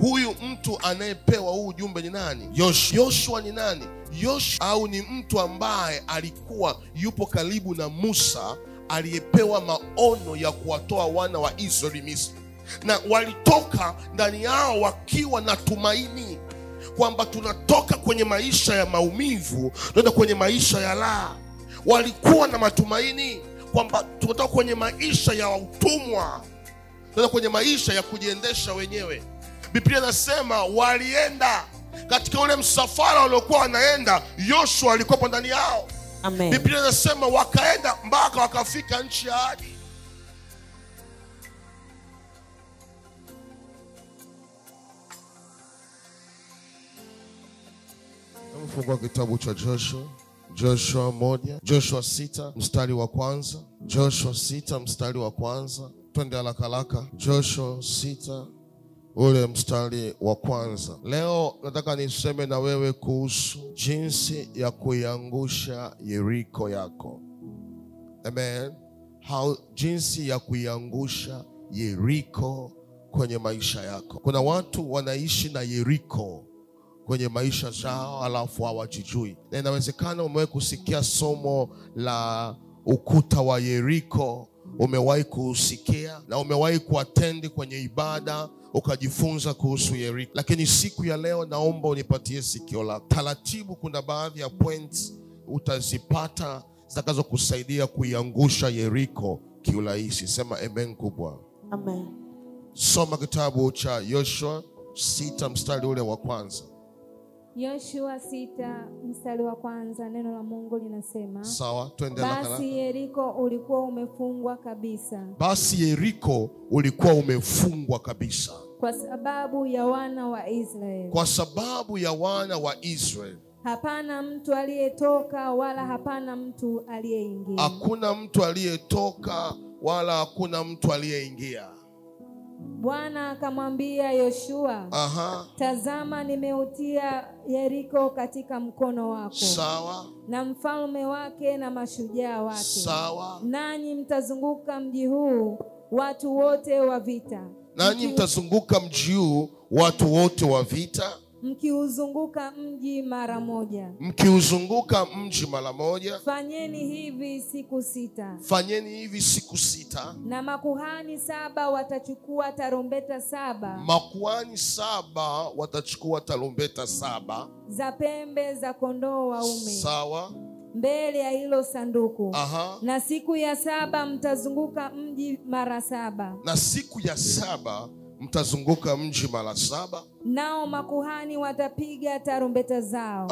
Huyu mtu anayepewa huu ujumbe ni nani? Yoshua ni nani? Yoshua au ni mtu ambaye alikuwa yupo karibu na Musa, aliyepewa maono ya kuwatoa wana wa Israeli Misri, na walitoka ndani yao wakiwa na tumaini kwamba tunatoka kwenye maisha ya maumivu tunaenda kwenye maisha ya raha. Walikuwa na matumaini kwamba tunatoka kwenye maisha ya utumwa tunaenda kwenye maisha ya kujiendesha wenyewe. Biblia inasema walienda katika ule msafara waliokuwa wanaenda, Yoshua alikuwa ndani yao. Amen. Biblia inasema wakaenda mpaka wakafika nchi ya ahadi. Fungua kitabu cha Joshua 1, Joshua 6 mstari wa kwanza. Joshua 6 mstari wa kwanza. Twende haraka. Joshua 6 ule mstari wa kwanza. Leo nataka niseme na wewe kuhusu jinsi ya kuiangusha Yeriko yako. Amen. Jinsi ya kuiangusha Yeriko kwenye maisha yako. Kuna watu wanaishi na Yeriko kwenye maisha zao alafu hawajijui. Na inawezekana umewahi kusikia somo la ukuta wa Yeriko, umewahi kusikia na umewahi kuatendi kwenye ibada ukajifunza kuhusu Yeriko. Lakini siku ya leo naomba unipatie sikio lako. Taratibu kuna baadhi ya points utazipata zitakazo kusaidia kuiangusha Yeriko kiurahisi. Sema amen kubwa. Amen. Soma kitabu cha Yoshua 6 mstari ule wa kwanza. Yoshua 6 mstari wa kwanza, neno la Mungu linasema, sawa, twende haraka. Basi Yeriko ulikuwa umefungwa kabisa. Basi Yeriko ulikuwa umefungwa kabisa kwa sababu ya wana wa Israeli. Kwa sababu ya wana wa Israeli. Hapana mtu aliyetoka wala hapana mtu aliyeingia. Hakuna mtu aliyetoka wala hakuna mtu aliyeingia. Bwana akamwambia Yoshua, tazama nimeutia Yeriko katika mkono wako. Sawa. Na mfalme wake na mashujaa wake. Sawa. Nanyi mtazunguka mji huu watu wote wa vita. Nanyi mtazunguka mji huu watu wote wa vita. Mkiuzunguka mji mara moja. Mkiuzunguka mji mara moja. Fanyeni hivi siku 6. Fanyeni hivi siku 6. Na makuhani 7 watachukua tarumbeta 7. Makuhani 7 watachukua tarumbeta 7 za pembe za kondoo waume. Sawa. Mbele ya hilo sanduku. Na siku ya 7 mtazunguka mji mara 7. Na siku ya 7 mtazunguka mji mara 7. Nao makuhani watapiga tarumbeta zao.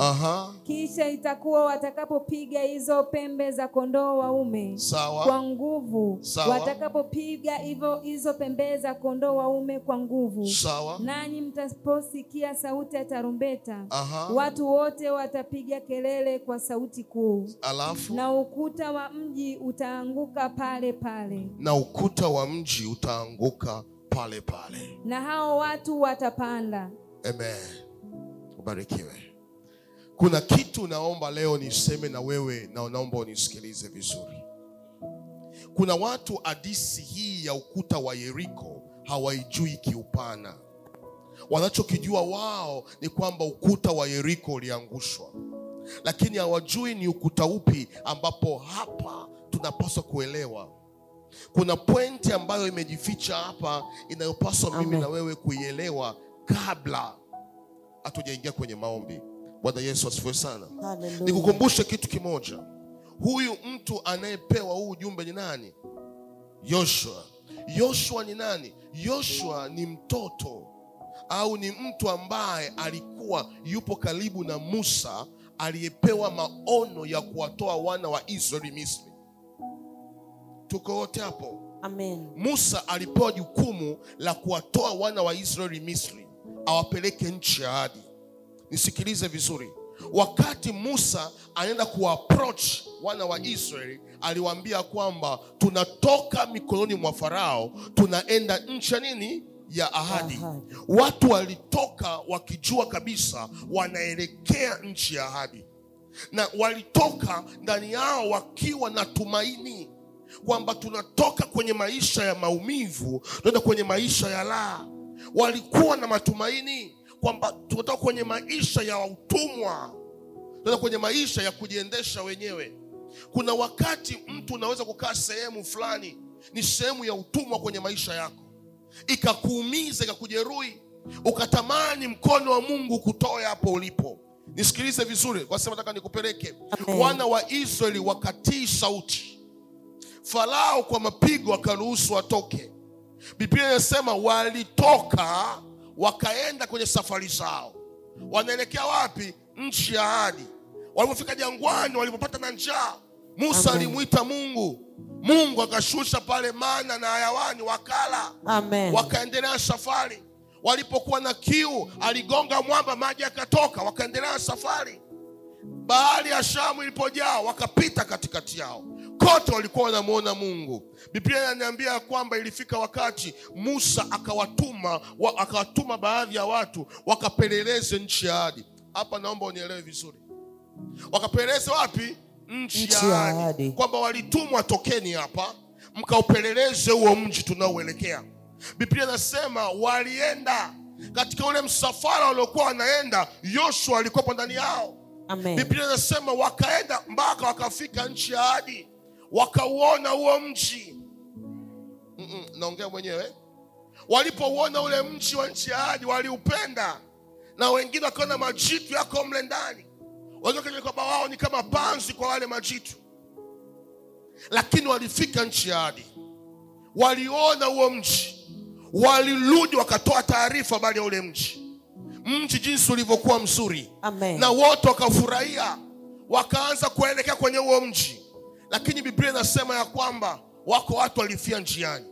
Kisha itakuwa watakapopiga hizo pembe za kondoo waume, sawa, kwa nguvu, sawa. Watakapopiga hizo pembe za kondoo waume kwa nguvu, sawa. Nanyi mtaposikia sauti ya tarumbeta, watu wote watapiga kelele kwa sauti kuu. Alafu na ukuta wa mji utaanguka pale pale. Na ukuta wa mji utaanguka pale pale. Na hao watu watapanda. Amen. Ubarikiwe. Kuna kitu naomba leo niseme na wewe, na naomba unisikilize vizuri. Kuna watu hadithi hii ya ukuta wa Yeriko hawaijui kiupana. Wanachokijua wao ni kwamba ukuta wa Yeriko uliangushwa, lakini hawajui ni ukuta upi ambapo hapa tunapaswa kuelewa. Kuna pointi ambayo imejificha hapa inayopaswa mimi na wewe kuielewa kabla hatujaingia kwenye maombi. Bwana Yesu asifiwe sana. Nikukumbushe kitu kimoja. Huyu mtu anayepewa huu ujumbe ni nani? Yoshua. Yoshua ni nani? Yoshua ni mtoto au ni mtu ambaye alikuwa yupo karibu na Musa, aliyepewa maono ya kuwatoa wana wa Israeli Misri. Tuko wote hapo? Amen. Musa alipewa jukumu la kuwatoa wana wa Israeli Misri, awapeleke nchi ya ahadi. Nisikilize vizuri. Wakati Musa anaenda kuapproach wana wa Israeli, aliwaambia kwamba tunatoka mikononi mwa Farao, tunaenda nchi ya nini? Ya ahadi. Watu walitoka wakijua kabisa wanaelekea nchi ya ahadi, na walitoka ndani yao wakiwa na tumaini kwamba tunatoka kwenye maisha ya maumivu tunaenda kwenye maisha ya raha. walikuwa na matumaini kwamba tunatoka kwenye maisha ya utumwa, tunatoka kwenye maisha ya kujiendesha wenyewe. Kuna wakati mtu unaweza kukaa sehemu fulani, ni sehemu ya utumwa kwenye maisha yako, ikakuumiza, ikakujeruhi, ukatamani mkono wa Mungu kutoe hapo ulipo. Nisikilize vizuri, kwa sababu nataka nikupeleke. Wana wa Israeli wakatii sauti. Farao kwa mapigo akaruhusu watoke. Biblia inasema walitoka wakaenda kwenye safari zao. Wanaelekea wapi? Nchi ya ahadi. Walipofika jangwani, walipopata na njaa, Musa alimuita Mungu. Mungu akashusha pale mana na hayawani wakala. Wakaendelea safari. Walipokuwa na kiu, aligonga mwamba, maji yakatoka, wakaendelea safari. Bahari ya Shamu ilipojaa, wakapita katikati yao. Kote walikuwa wanamuona Mungu. Biblia inaniambia kwamba ilifika wakati Musa akawatuma baadhi ya watu wakapeleleze nchi ya ahadi. Hapa naomba unielewe vizuri. Wakapeleleze wapi? Nchi ya ahadi. Kwamba walitumwa, tokeni hapa mkaupeleleze huo mji tunaoelekea. Biblia inasema walienda katika ule msafara waliokuwa wanaenda, Yoshua alikuwa ndani yao. Biblia inasema wakaenda mpaka wakafika nchi ya ahadi, wakauona huo mji. Naongea mwenyewe. Walipouona ule mji wa nchi ya ahadi waliupenda, na wengine wakaona majitu yako mle ndani. Wengine kwamba wao ni kama panzi kwa wale majitu. Lakini walifika nchi ya ahadi, waliona huo mji, walirudi wakatoa taarifa habari ya ule mji. Mji jinsi ulivyokuwa mzuri. Na wote wakafurahia, wakaanza kuelekea kwenye huo mji. Lakini Biblia inasema ya kwamba wako watu walifia njiani.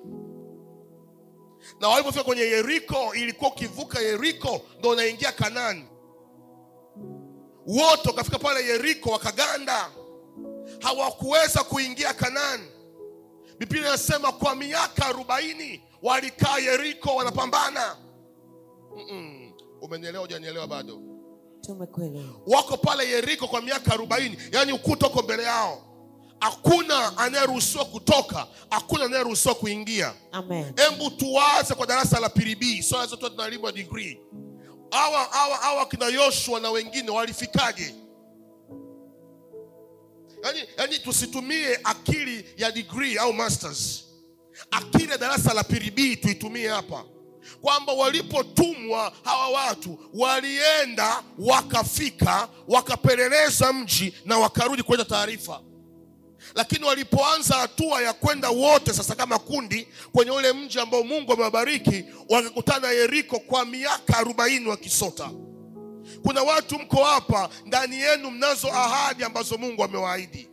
Na walipofika kwenye Yeriko, ilikuwa ukivuka Yeriko ndio unaingia Kanaani. Wote wakafika pale Yeriko wakaganda, hawakuweza kuingia Kanaani. Biblia inasema kwa miaka 40 walikaa Yeriko wanapambana. Umenielewa hujanielewa bado? Tumekuelewa. Wako pale Yeriko kwa miaka 40, yani ukuta uko mbele yao. Hakuna anayeruhusiwa kutoka, hakuna anayeruhusiwa kuingia. Hebu tuwaze kwa darasa la PRB, swala zote tunalipwa degree. Hawa kina Yoshua na wengine walifikaje? Yani tusitumie akili ya degree au masters. Akili ya darasa la PRB tuitumie hapa. Kwamba walipotumwa hawa watu walienda, wakafika, wakapeleleza mji na wakarudi kuleta taarifa. Lakini walipoanza hatua ya kwenda wote sasa kama kundi kwenye ule mji ambao Mungu amewabariki, wakakutana Yeriko kwa miaka 40 wakisota. Kuna watu mko hapa, ndani yenu mnazo ahadi ambazo Mungu amewaahidi.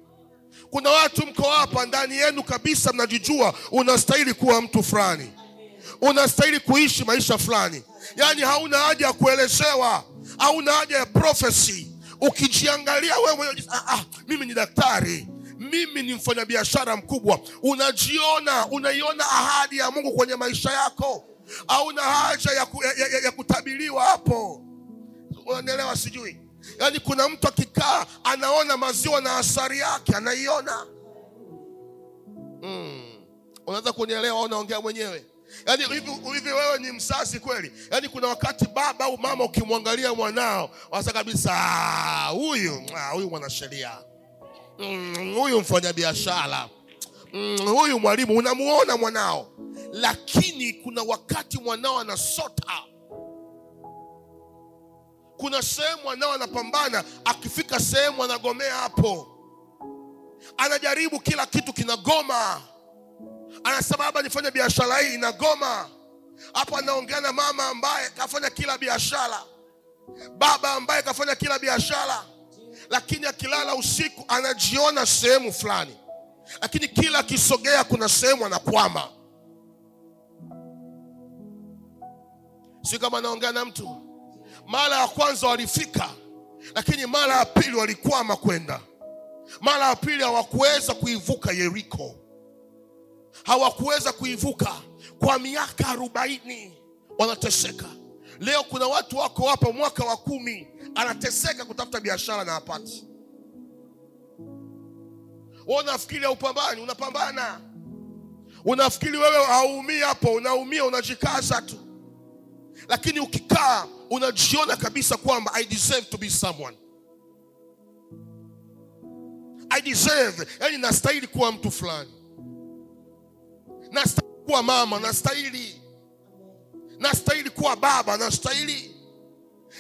Kuna watu mko hapa, ndani yenu kabisa mnajijua unastahili kuwa mtu fulani, unastahili kuishi maisha fulani. Yani hauna haja ya kuelezewa, hauna haja ya prophecy. Ukijiangalia wewe, mimi ni daktari, mimi ni mfanyabiashara mkubwa, unaiona ahadi ya Mungu kwenye maisha yako. Hauna haja ya kutabiriwa hapo. Unaelewa sijui? Yani kuna mtu akikaa anaona maziwa na asari yake, anaiona. Unaweza kunielewa au naongea mwenyewe? Yani hivi wewe ni msasi kweli? Yani kuna wakati baba au mama ukimwangalia mwanao, wasa kabisa huyu mwanasheria, huyu mfanyabiashara, huyu mwalimu, unamuona mwanao. Lakini kuna wakati mwanao anasota. Kuna sehemu mwanao anapambana, akifika sehemu anagomea hapo. Anajaribu kila kitu kinagoma. Anasema baba nifanye biashara hii, inagoma. Hapa anaongea na mama ambaye kafanya kila biashara, baba ambaye kafanya kila biashara. Lakini akilala usiku anajiona sehemu fulani, lakini kila akisogea kuna sehemu anakwama. Si kama anaongea na mtu? Mara ya kwanza walifika, lakini mara ya pili walikwama kwenda. Mara ya pili hawakuweza kuivuka Yeriko. Hawakuweza kuivuka kwa miaka 40 wanateseka. Leo kuna watu wako hapa mwaka wa 10 anateseka kutafuta biashara na hapati. Wewe unafikiri upambani, unapambana. Unafikiri wewe hauumii hapo, unaumia, unajikaza tu. lakini ukikaa unajiona kabisa kwamba I deserve to be someone. I deserve, yani nastahili kuwa mtu fulani. Nastahili kuwa mama, nastahili kuwa baba, nastahili.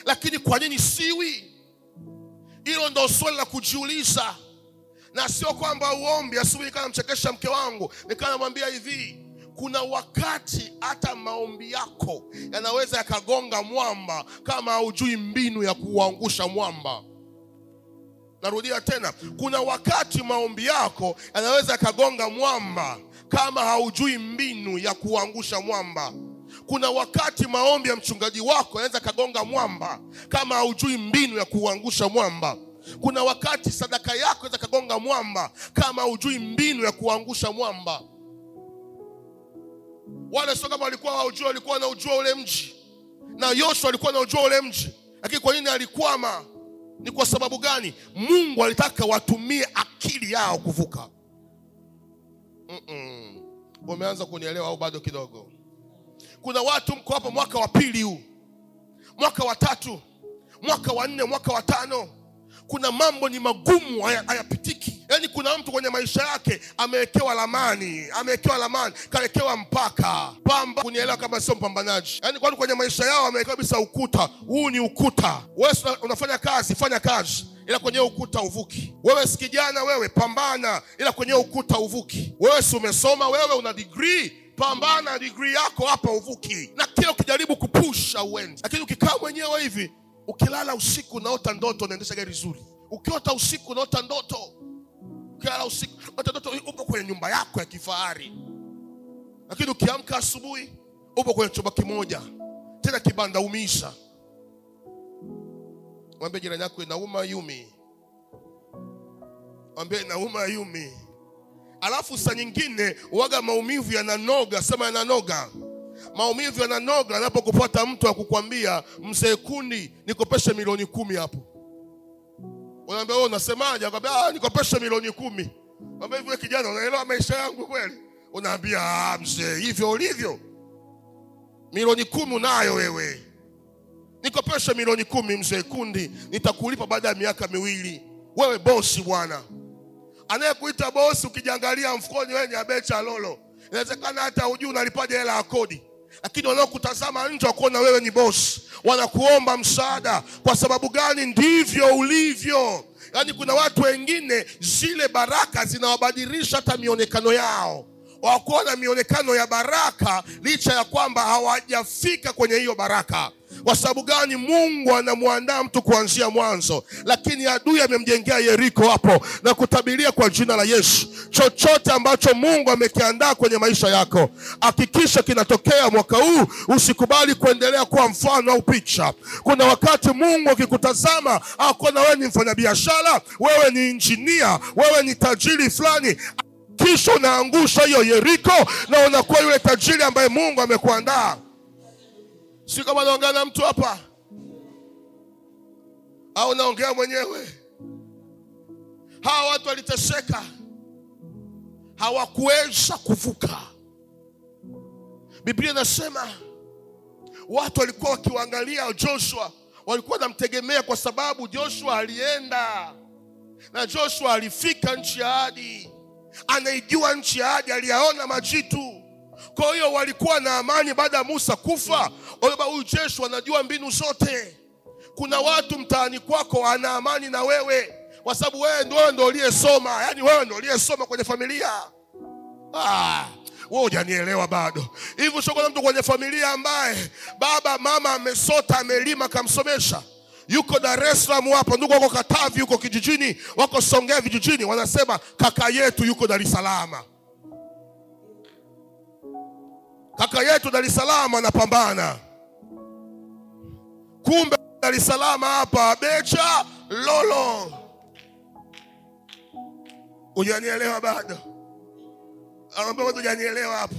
Lakini kwa nini siwi? Hilo ndo swali la kujiuliza. Na sio kwamba uombe. Asubuhi kana mchekesha mke wangu, nikamwambia hivi, kuna wakati hata maombi yako yanaweza yakagonga mwamba kama hujui mbinu ya kuangusha mwamba. Narudia tena, kuna wakati maombi yako yanaweza yakagonga mwamba kama haujui mbinu ya kuangusha mwamba. Kuna wakati maombi ya mchungaji wako yanaweza kagonga mwamba kama haujui mbinu ya kuangusha mwamba. Kuna wakati sadaka yako inaweza kagonga mwamba kama haujui mbinu ya kuangusha mwamba. Wale sio kama walikuwa haujua, walikuwa wanaujua ule mji. Na Yoshua alikuwa anaujua ule mji. Lakini kwa nini alikwama? Ni kwa sababu gani? Mungu alitaka watumie akili yao kuvuka. Umeanza kunielewa au bado kidogo? Kuna watu mko hapa mwaka wa pili huu, mwaka wa tatu, mwaka wa 4, mwaka wa 5. Kuna mambo ni magumu, hayapitiki. Yani kuna mtu kwenye maisha yake amewekewa lamani, kawekewa mpaka. Pamba kunielewa kama sio mpambanaji. Yani kwa kwenye maisha yao amewekewa bisa ukuta. Huu ni ukuta. Wewe unafanya kazi, fanya kazi, ila kwenye ukuta uvuki. Wewe si kijana, wewe pambana, ila kwenye ukuta uvuki. Wewe si umesoma, wewe una degree, pambana degree yako hapa uvuki. Na kila ukijaribu kupusha uende. Lakini ukikaa mwenyewe hivi, ukilala usiku unaota ndoto unaendesha gari zuri. Ukiota usiku unaota ndoto. Ukilala usiku unaota ndoto upo kwenye nyumba yako ya kifahari. Lakini ukiamka asubuhi upo kwenye chumba kimoja, tena kibanda umisha. Mwambie jirani yako inauma Yumi. Mwambie inauma Yumi. Alafu saa nyingine uwaga maumivu yananoga, sema yananoga. Maumivu yananoga anapokupata mtu akukwambia, mzee Kundi nikopeshe milioni 10 hapo. Unaambia wewe unasemaje? Akwambia nikopeshe milioni 10. Mwambie hivyo kijana, unaelewa maisha yangu kweli? Unaambia mzee hivyo ulivyo. Milioni 10 unayo wewe. Nikopeshe milioni 10 mzee Kundi, nitakulipa baada ya miaka 2. Wewe bosi bwana. Anayekuita bosi ukijangalia mfukoni wewe ni abecha lolo. Inawezekana hata hujui unalipaje hela ya kodi. Lakini wanaokutazama nje wakuona wewe ni boss, wanakuomba msaada. Kwa sababu gani? Ndivyo ulivyo. Yani kuna watu wengine zile baraka zinawabadilisha hata mionekano yao. Wakuona mionekano ya baraka licha ya kwamba hawajafika kwenye hiyo baraka. Kwa sababu gani? Mungu anamuandaa mtu kuanzia mwanzo, lakini adui amemjengea Yeriko hapo. Na kutabiria kwa jina la Yesu, chochote ambacho Mungu amekiandaa kwenye maisha yako, hakikisha kinatokea mwaka huu. Usikubali kuendelea kuwa mfano au picha. Kuna wakati Mungu akikutazama akuona wewe ni mfanyabiashara, wewe ni injinia, wewe ni tajiri fulani, kisha unaangusha hiyo Yeriko na unakuwa yule tajiri ambaye Mungu amekuandaa. Si kama naongea na mtu hapa au naongea mwenyewe? Hawa watu waliteseka, hawakuweza kuvuka. Biblia inasema watu walikuwa wakiangalia Joshua, walikuwa wanamtegemea kwa sababu Joshua alienda na Joshua alifika nchi ya ahadi. Anaijua nchi ya ahadi, aliyaona majitu. Kwa hiyo walikuwa na amani baada ya Musa kufa. Huyu Joshua anajua mbinu zote. Kuna watu mtaani kwako ana amani na wewe kwa sababu wewe ndio uliyesoma. Yani wewe ndio uliyesoma kwenye familia. Wewe hujanielewa bado. Hivi sio kuna mtu kwenye familia ambaye baba mama amesota, amelima, kamsomesha. Yuko Dar es Salaam hapo, ndugu wako Katavi, yuko kijijini, wako Songea vijijini, wanasema kaka yetu yuko Dar es Salaam. Kaka yetu Dar es Salaam anapambana. Kumbe Dar es Salaam hapa becha lolo. Hujanielewa bado? Anaambia wewe hujanielewa hapo.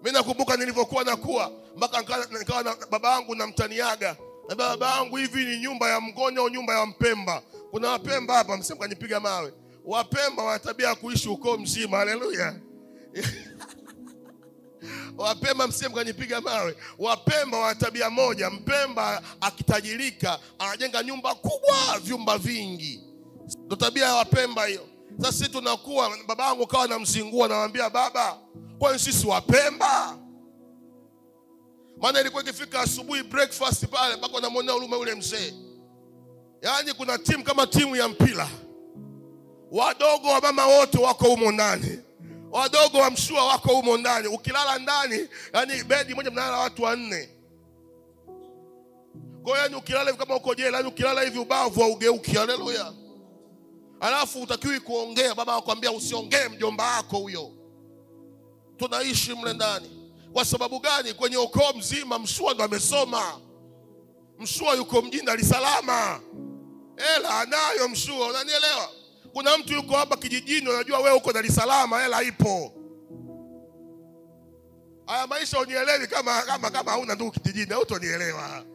Mimi nakumbuka nilivyokuwa nakuwa mpaka nikawa na baba yangu namtaniaga. Na baba yangu, hivi ni nyumba ya Mgonya au nyumba ya Mpemba? Kuna Wapemba hapa, msema kanipiga mawe. Wapemba wana tabia kuishi ukoo mzima. Haleluya. Wapemba msije mkanipiga mawe. Wapemba wana tabia moja. Mpemba akitajirika anajenga nyumba kubwa, vyumba vingi. Ndio tabia ya Wapemba hiyo. Sasa sisi tunakuwa, babangu kawa namzingua, namwambia baba, kwani sisi Wapemba? Maana ilikuwa ikifika asubuhi breakfast pale mpaka namwonea huruma yule mzee. Yaani kuna timu kama timu ya mpira. Wadogo wa mama wote wako humo ndani. Wadogo wa mshua wako humo ndani. Ukilala ndani, yani bedi moja mnalala watu 4. Kwa hiyo yani ukilala hivi kama uko jela, yani ukilala hivi ubavu haugeuki. Haleluya. Alafu utakiwi kuongea, baba akwambia usiongee mjomba wako huyo. Tunaishi mle ndani. Kwa sababu gani? Kwenye ukoo mzima mshua ndo amesoma. Mshua yuko mjini Dar es Salaam. Hela anayo mshua, unanielewa? Kuna mtu yuko hapa kijijini, unajua wewe uko Dar es Salaam, hela ipo. Haya maisha unielewi kama hauna ndugu kijijini, hutonielewa.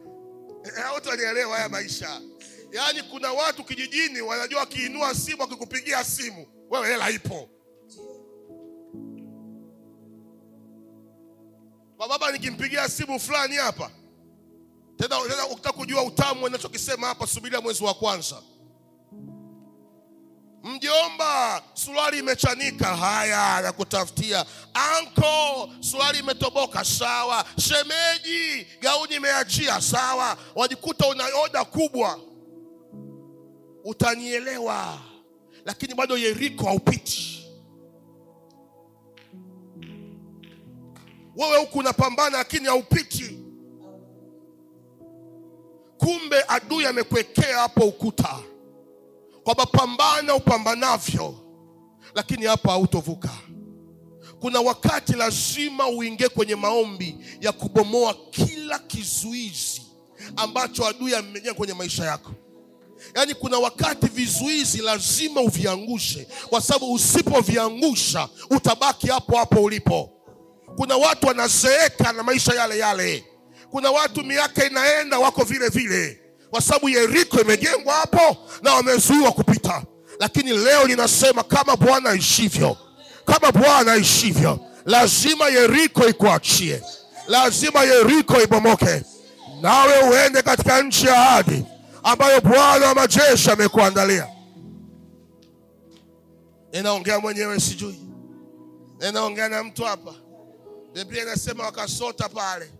Hutonielewa haya maisha. Yaani kuna watu kijijini wanajua kiinua simu akikupigia simu, wewe hela ipo. Kwa baba nikimpigia simu fulani hapa, tena ukitaka kujua utamu ninachokisema hapa, subiria mwezi wa kwanza. Mjomba, suruali imechanika, haya nakutafutia. Anko, suruali imetoboka, sawa. Shemeji, gauni imeachia, sawa. Wajikuta una oda kubwa. Utanielewa. Lakini bado Yeriko haupiti. Wewe huku unapambana lakini haupiti. Kumbe adui amekwekea hapo ukuta. Kwa mapambana upambanavyo, lakini hapa hautovuka. Kuna wakati lazima uingie kwenye maombi ya kubomoa kila kizuizi ambacho adui amejenga kwenye maisha yako. Yaani kuna wakati vizuizi lazima uviangushe, kwa sababu usipoviangusha utabaki hapo hapo ulipo. Kuna watu wanazeeka na maisha yale yale. Kuna watu miaka inaenda wako vile vile, kwa sababu Yeriko imejengwa hapo na wamezuiwa kupita. Lakini leo ninasema kama Bwana aishivyo, kama Bwana aishivyo, lazima Yeriko ikuachie. Lazima Yeriko ibomoke. Nawe uende katika nchi ya ahadi ambayo Bwana wa majeshi amekuandalia. Ninaongea mwenyewe sijui. Ninaongea na mtu hapa. Biblia inasema wakasota pale,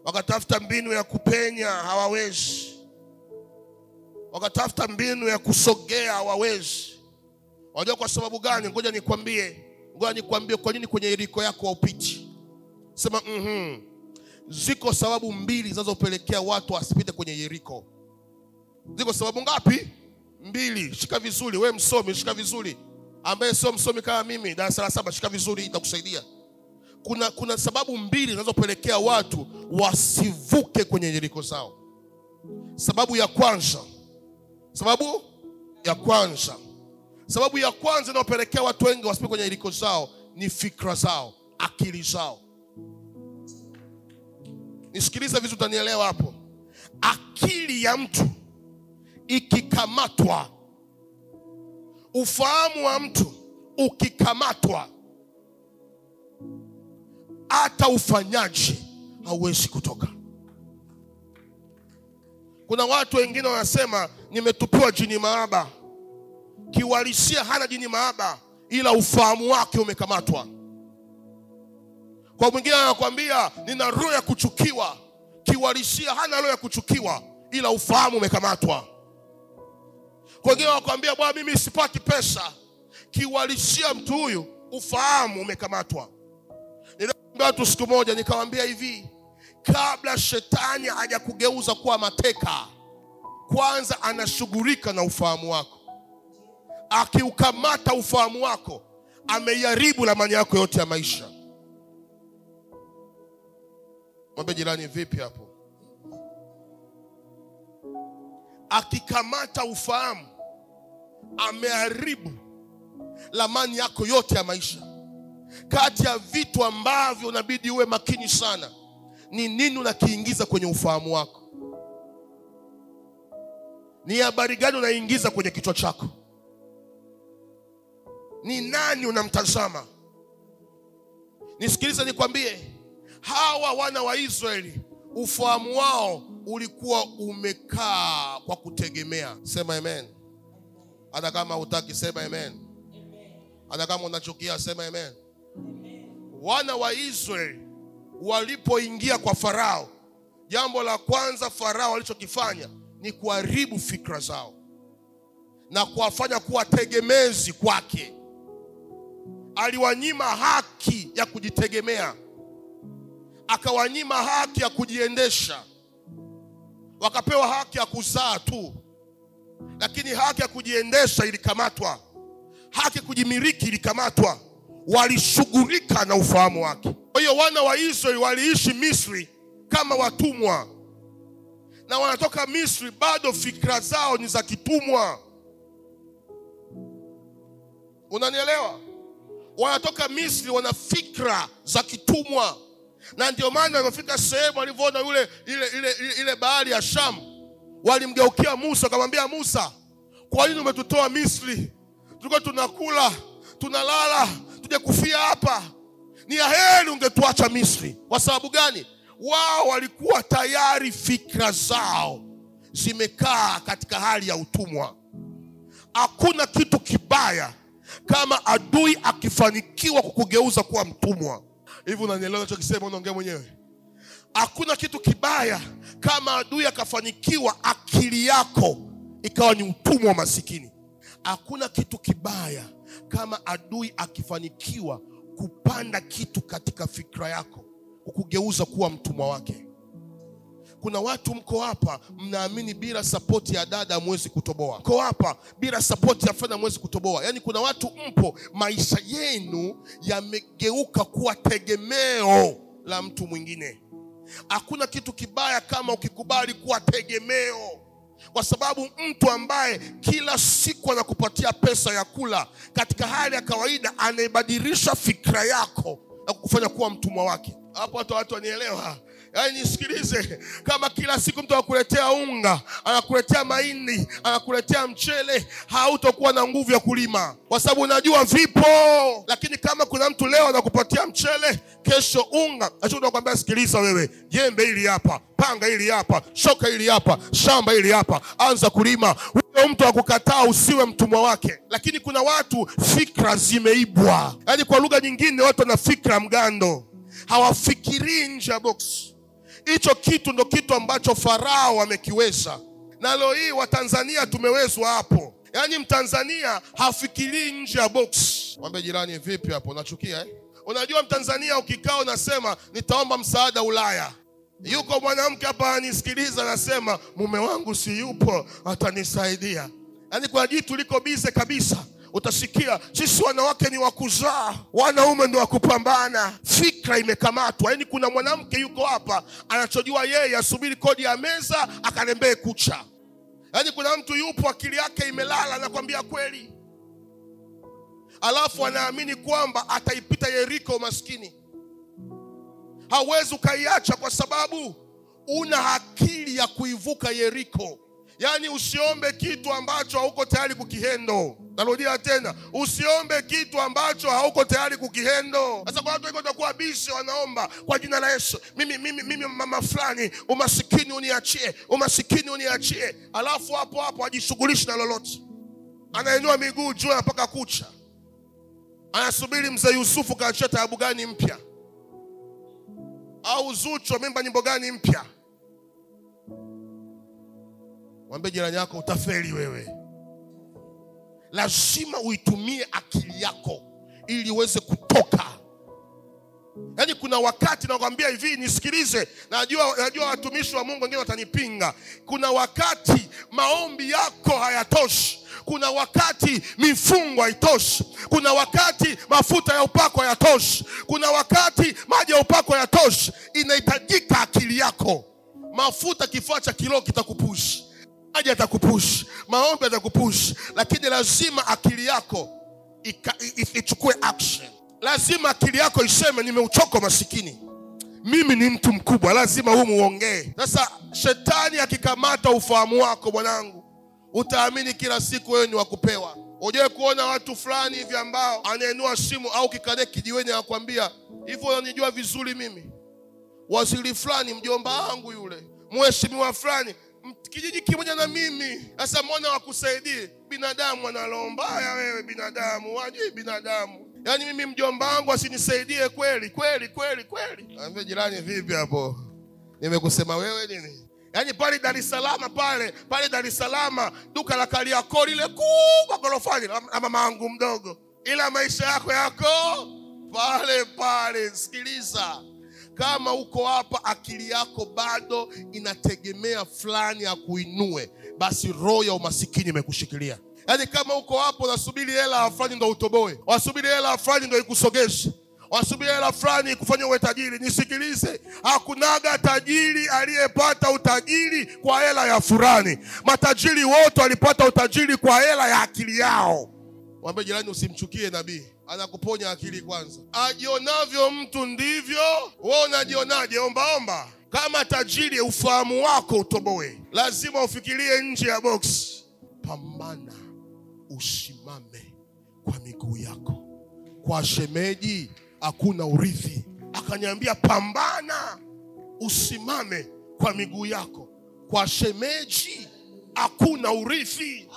wakatafuta mbinu ya kupenya, hawawezi. Wakatafuta mbinu ya kusogea, hawawezi. Unajua kwa sababu gani? Ngoja nikwambie kwa nini kwenye Yeriko yako haupiti. Sema Ziko sababu 2 zinazopelekea watu wasipite kwenye Yeriko. Ziko sababu ngapi? 2. Shika vizuri, wewe msomi, shika vizuri. Ambaye sio msomi kama mimi, darasa la 7, shika vizuri, itakusaidia. Kuna sababu 2 zinazopelekea watu wasivuke kwenye Yeriko zao. Sababu ya kwanza inayopelekea watu wengi wasipite kwenye Yeriko zao ni fikra zao, akili zao. Nisikilize vizuri, utanielewa hapo. Akili ya mtu ikikamatwa, ufahamu wa mtu ukikamatwa, hata ufanyaji hauwezi kutoka. Kuna watu wengine wanasema nimetupiwa jini maaba. Kiwalisia hana jini maaba, ila ufahamu wake umekamatwa. Kwa mwingine anakuambia nina roho ya kuchukiwa. Kiwalisia hana roho ya kuchukiwa, ila ufahamu umekamatwa. Kwa wengine anakuambia bwana mimi sipati pesa. Kiwalisia mtu huyu ufahamu umekamatwa. Niliambia watu siku moja, nikamwambia hivi, kabla shetani hajakugeuza kuwa mateka, kwanza anashughulika na ufahamu wako. Akiukamata ufahamu wako, ameharibu ramani yako yote ya maisha. Mwambie jirani, vipi hapo? Akikamata ufahamu, ameharibu ramani yako yote ya maisha. Kati ya vitu ambavyo unabidi uwe makini sana ni nini unakiingiza kwenye ufahamu wako. Ni habari gani unaingiza kwenye kichwa chako? Ni nani unamtazama? Nisikilize nikwambie, Hawa wana wa Israeli ufahamu wao ulikuwa umekaa kwa kutegemea. Sema amen. Hata kama hutaki sema amen. Hata kama unachukia sema amen. Wana wa Israeli walipoingia kwa Farao, jambo la kwanza Farao alichokifanya ni kuharibu fikra zao na kuwafanya kuwa tegemezi kwake. Aliwanyima haki ya kujitegemea, akawanyima haki ya kujiendesha. Wakapewa haki ya kuzaa tu, lakini haki ya kujiendesha ilikamatwa, haki ya kujimiliki ilikamatwa. Walishughulika na ufahamu wake. Kwa hiyo wana wa Israeli waliishi Misri kama watumwa, na wanatoka Misri bado fikra zao ni za kitumwa. Unanielewa? Wanatoka Misri wana fikra za kitumwa. Na ndio maana walifika sehemu walivyoona ile bahari ya Shamu, walimgeukia Musa akamwambia, Musa, kwa nini umetutoa Misri? Tulikuwa tunakula, tunalala, tuje kufia hapa. Ni heri ungetuacha Misri. Kwa sababu gani? Wao walikuwa tayari fikra zao zimekaa katika hali ya utumwa. Hakuna kitu kibaya kama adui akifanikiwa kukugeuza kuwa mtumwa. Hivi unanielewa ninachokisema? Unaongea mwenyewe. Hakuna kitu kibaya kama adui akafanikiwa akili yako ikawa ni utumwa wa masikini. Hakuna kitu kibaya kama adui akifanikiwa kupanda kitu katika fikra yako kukugeuza kuwa mtumwa wake. Kuna watu mko hapa mnaamini bila support ya dada hamwezi kutoboa. Mko hapa bila support ya fedha hamwezi kutoboa. Yaani kuna watu mpo maisha yenu yamegeuka kuwa tegemeo la mtu mwingine. Hakuna kitu kibaya kama ukikubali kuwa tegemeo. Kwa sababu mtu ambaye kila siku anakupatia pesa ya kula katika hali ya kawaida anaibadilisha fikra yako na kukufanya kuwa mtumwa wake. Hapo watu wanielewa? Yaani nisikilize, kama kila siku mtu anakuletea unga, anakuletea mahindi, anakuletea mchele, hautakuwa na nguvu ya kulima. Kwa sababu unajua vipo. Lakini kama kuna mtu leo anakupatia mchele, kesho unga, acha nakwambia, sikiliza wewe, jembe hili hapa, panga hili hapa, shoka hili hapa, shamba hili hapa, anza kulima. Huyo mtu akukataa usiwe mtumwa wake. Lakini kuna watu fikra zimeibwa. Yaani kwa lugha nyingine watu wana fikra mgando. Hawafikiri nje ya box. Hicho kitu ndo kitu ambacho Farao amekiweza. Na leo hii Watanzania tumewezwa hapo. Yaani Mtanzania hafikiri nje ya box. Mwambie jirani, vipi hapo, unachukia eh? Unajua Mtanzania ukikaa unasema nitaomba msaada Ulaya. Yuko mwanamke hapa anisikiliza anasema mume wangu si yupo atanisaidia. Yaani kwa jitu liko bize kabisa. Utasikia sisi wanawake ni wakuzaa, wanaume ndio wakupambana. Fikra imekamatwa. Yaani kuna mwanamke yuko hapa anachojua yeye asubiri kodi ya meza akanembee kucha. Yaani kuna mtu yupo akili yake imelala, anakuambia kweli. Alafu anaamini kwamba ataipita Yeriko maskini. Hauwezi ukaiacha kwa sababu una akili ya kuivuka Yeriko. Yaani usiombe kitu ambacho hauko tayari kukihendo. Narudia tena, usiombe kitu ambacho hauko tayari kukihendo. Sasa kwa watu wengi watakuwa busy wanaomba kwa jina la Yesu. Mimi mama fulani, umasikini uniachie, umasikini uniachie. Alafu hapo hajishughulishi na lolote. Anainua miguu juu mpaka kucha. Anasubiri mzee Yusufu kaachia taabu gani mpya? Au Zuchu amemba nyimbo gani mpya? Mwambie jirani yako, utafeli wewe. Lazima uitumie akili yako ili uweze kutoka. Yaani kuna wakati nakwambia hivi, nisikilize, najua watumishi wa Mungu wengine watanipinga. Kuna wakati maombi yako hayatoshi. Kuna wakati mifungo haitoshi. Kuna wakati mafuta ya upako hayatoshi. Kuna wakati maji ya upako hayatoshi. Inahitajika akili yako. Mafuta kifaa cha kilo kitakupush, maji atakupush, maombi atakupush, lakini lazima akili yako ichukue action. Lazima akili yako iseme nimeuchoka masikini, mimi ni mtu mkubwa, lazima wewe muongee. Sasa shetani akikamata ufahamu wako mwanangu, utaamini kila siku wewe ni wakupewa. Unajua kuona watu fulani hivi ambao anainua simu au kikane kijiweni anakuambia, "Hivyo unanijua vizuri mimi?" waziri fulani, mjomba wangu yule, mheshimiwa fulani, kijiji kimoja na mimi. Sasa mbona wakusaidie? Binadamu analomba wewe, binadamu wajui binadamu. Yaani mimi mjomba wangu asinisaidie kweli kweli kweli kweli. Ambe jirani, vipi hapo? Nimekusema wewe nini? Yaani pale Dar es Salaam, pale Dar es Salaam, duka la Kariakoo lile kubwa gorofani la mama wangu mdogo. Ila maisha yako pale. Sikiliza. Kama uko hapa akili yako bado inategemea fulani ya kuinue, basi roho ya umasikini imekushikilia. Yaani kama uko hapo unasubiri hela fulani ndio utoboe, wasubiri hela fulani ndio ikusogeshe, wasubiri hela fulani kufanya uwe tajiri, nisikilize, hakunaga tajiri aliyepata utajiri kwa hela ya fulani. Matajiri wote walipata utajiri kwa hela ya akili yao. Mwambie jirani, usimchukie nabii, anakuponya akili kwanza. Ajionavyo mtu ndivyo wewe unajionaje. Omba. Kama tajiri, ufahamu wako utoboe. Lazima ufikirie nje ya box. Pambana usimame kwa miguu yako. Kwa shemeji hakuna urithi. Akaniambia pambana usimame kwa miguu yako. Kwa shemeji hakuna urithi.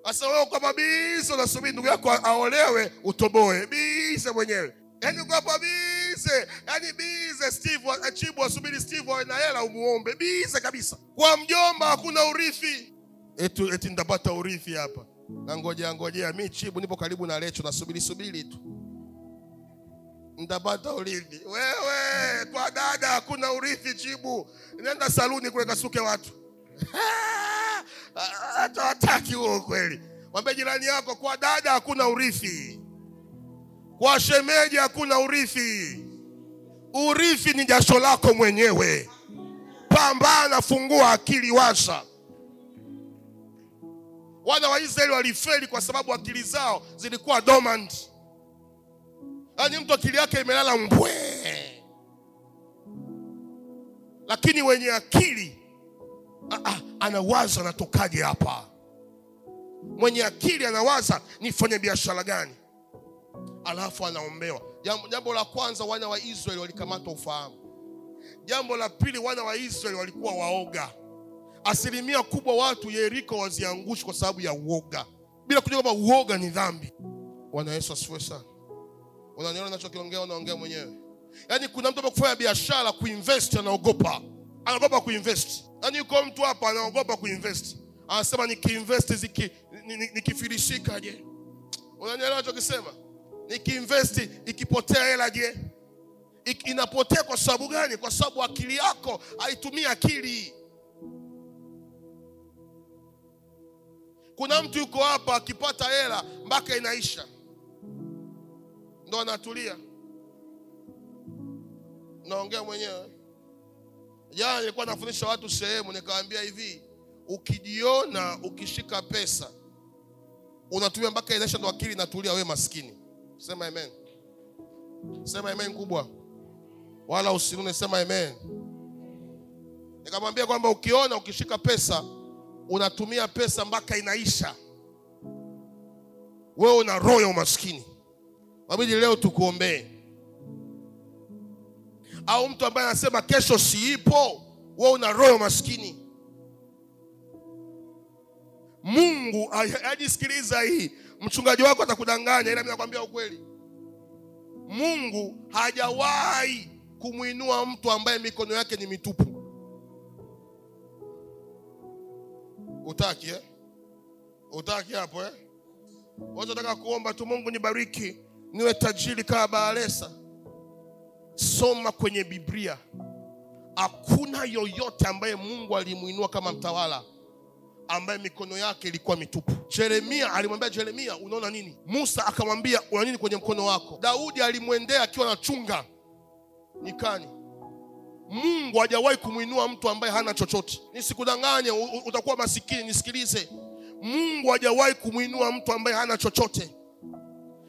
Asa wewe kwa kabisa unasubiri ndugu yako aolewe utoboe. Bize mwenyewe. Yaani kwa bize. Yaani bize Steve achibu asubiri Steve awe na hela umuombe. Bize kabisa. Kwa mjomba hakuna urithi. Eti nitapata urithi hapa. Na ngojea mimi Chibu nipo karibu na Lecho nasubiri tu. Nitapata urithi. Wewe kwa dada hakuna urithi Chibu. Nenda saluni kule kasuke watu. Hataki huo kweli. Mwambie jirani yako, kwa dada hakuna urithi. Kwa shemeji hakuna urithi. Urithi ni jasho lako mwenyewe. Pambana, fungua akili, washa. Wana wa Israeli walifeli kwa sababu akili zao zilikuwa dormant. Yaani mtu akili yake imelala mbwe. Lakini wenye akili anawaza natokaje hapa. Mwenye akili anawaza nifanye biashara gani. Alafu anaombewa. Jambo la kwanza, wana wa Israeli walikamatwa ufahamu. Jambo la pili, wana wa Israeli walikuwa waoga. Asilimia kubwa watu Yeriko waziangushi kwa sababu ya uoga, bila kujua kwamba uoga ni dhambi. Bwana Yesu asifiwe sana. Unaniona ninachokiongea, unaongea mwenyewe. Yaani kuna mtu anapofanya biashara kuinvest anaogopa. Anaogopa kuinvest. Yaani yuko mtu hapa anaogopa kuinvest. Anasema nikiinvest nikifilisika je? Unanielewa ninachokisema? Nikiinvest ikipotea hela je? Inapotea kwa sababu gani? Kwa sababu akili yako haitumii akili. Kuna mtu yuko hapa akipata hela mpaka inaisha ndo anatulia. Naongea mwenyewe. Jana nilikuwa nafundisha watu sehemu, nikawaambia hivi, ukijiona ukishika pesa unatumia mpaka inaisha ndo akili inatulia, wewe maskini. Sema amen. Sema amen kubwa. Wala usinune, sema amen. Nikamwambia kwamba ukiona ukishika pesa unatumia pesa mpaka inaisha, wewe una roho ya umaskini. Wabidi leo tukuombee. Au mtu ambaye anasema kesho siipo, wewe una roho ya umaskini. Mungu ajisikiliza hii. Mchungaji wako atakudanganya, ila mimi nakwambia ukweli. Mungu hajawahi kumuinua mtu ambaye mikono yake ni mitupu. Utaki Utaki hapo Wacha nataka kuomba tu, Mungu nibariki niwe tajiri kama Baalesa. Soma kwenye Biblia. Hakuna yoyote ambaye Mungu alimuinua kama mtawala ambaye mikono yake ilikuwa mitupu. Yeremia alimwambia Yeremia, unaona nini? Musa akamwambia, una nini kwenye mkono wako? Daudi alimwendea akiwa anachunga nyikani. Mungu hajawahi kumuinua mtu ambaye hana chochote. Nisikudanganye utakuwa masikini, nisikilize. Mungu hajawahi kumuinua mtu ambaye hana chochote.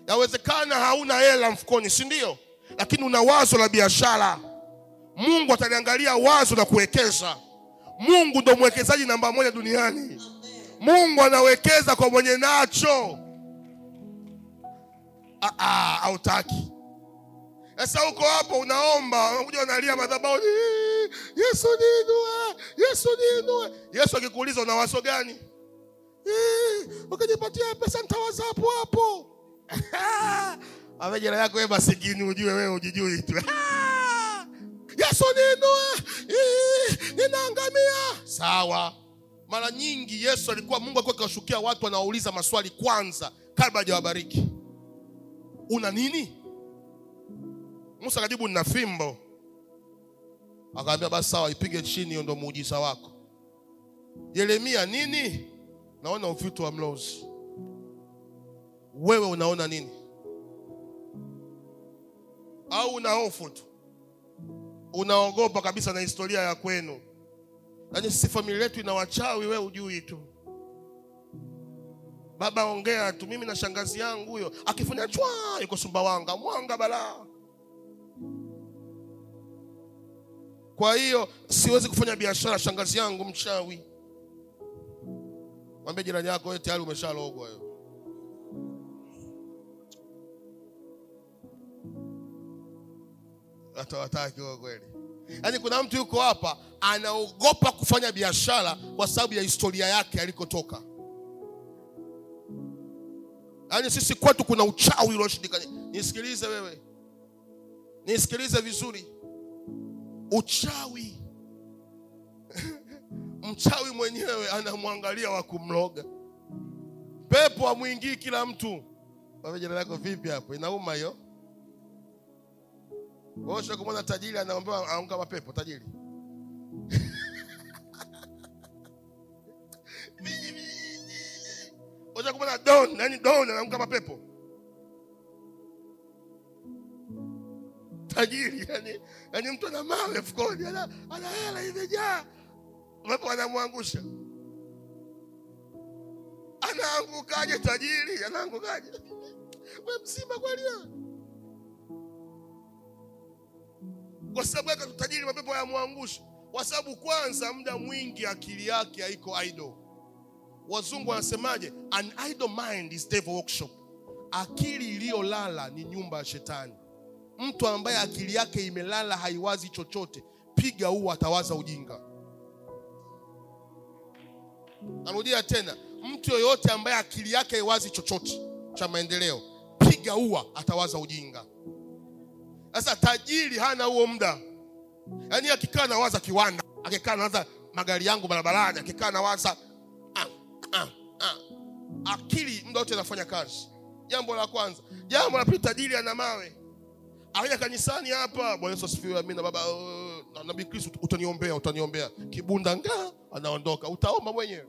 Yawezekana hauna hela mfukoni, si ndio? Lakini una wazo la biashara. Mungu ataliangalia wazo la kuwekeza. Mungu ndo mwekezaji namba 1 duniani. Mungu anawekeza kwa mwenye nacho. Hautaki. Sasa uko hapo unaomba, unakuja unalia madhabahuni, Yesu niinue, Yesu niinue. Yesu akikuuliza una wazo gani? Ukijipatia pesa nitawaza hapo hapo. Amejira yako wewe masikini ujue wewe ujijui tu. Yesu niinue, ninaangamia. Sawa. Mara nyingi Yesu alikuwa, Mungu alikuwa akawashukia watu wanaouliza maswali kwanza kabla hajawabariki. Una nini? Musa akajibu nina fimbo. Akaambia basi sawa, ipige chini, hiyo ndio muujiza wako. Yeremia nini? Naona ufito wa mlozi. Wewe unaona nini? Au una hofu tu? Unaogopa kabisa na historia ya kwenu? Yaani sisi familia yetu ina wachawi, wewe hujui tu. Baba ongea tu, mimi na shangazi yangu huyo akifanya chwa yuko Sumbawanga, mwanga balaa. Kwa hiyo siwezi kufanya biashara, shangazi yangu mchawi. Mwambie jirani yako wewe tayari umeshalogwa wewe. Atawataki wewe kweli. Yaani kuna mtu yuko hapa anaogopa kufanya biashara kwa sababu ya historia yake alikotoka. Yaani sisi kwetu kuna uchawi ulioshindikana. Nisikilize wewe. Nisikilize vizuri. Uchawi. Mchawi mwenyewe anamwangalia wa kumloga. Pepo amuingii kila mtu. Wewe jina lako vipi hapo? Inauma hiyo? Wewe kumwona tajiri anaomba aunga mapepo tajiri. Wewe kumwona don, nani don anaunga mapepo? Tajiri yani mtu ana mawe mfukoni, ana hela imejaa. Wapo anamwangusha. Anaangukaje tajiri? Anaangukaje? Wewe mzima kweli wewe? Kwa sababu tajiri mapepo yamwangusha. Kwa sababu kwanza muda mwingi akili yake haiko idle. Wazungu wanasemaje? An idle mind is devil workshop. Akili iliyolala ni nyumba ya shetani. Mtu ambaye akili yake imelala haiwazi chochote, piga huo atawaza ujinga. Narudia tena, mtu yoyote ambaye akili yake haiwazi chochote cha maendeleo, piga huo atawaza ujinga. Sasa tajiri hana huo muda. Yaani akikaa na waza kiwanda, akikaa na waza magari yangu barabarani, akikaa na waza akili muda wote anafanya kazi. Jambo la kwanza. Jambo la pili, tajiri ana mawe. Aya kanisani hapa, Bwana Yesu asifiwe, amina baba. Nabii Kristo utaniombea. Kibunda anaondoka. Utaomba mwenyewe.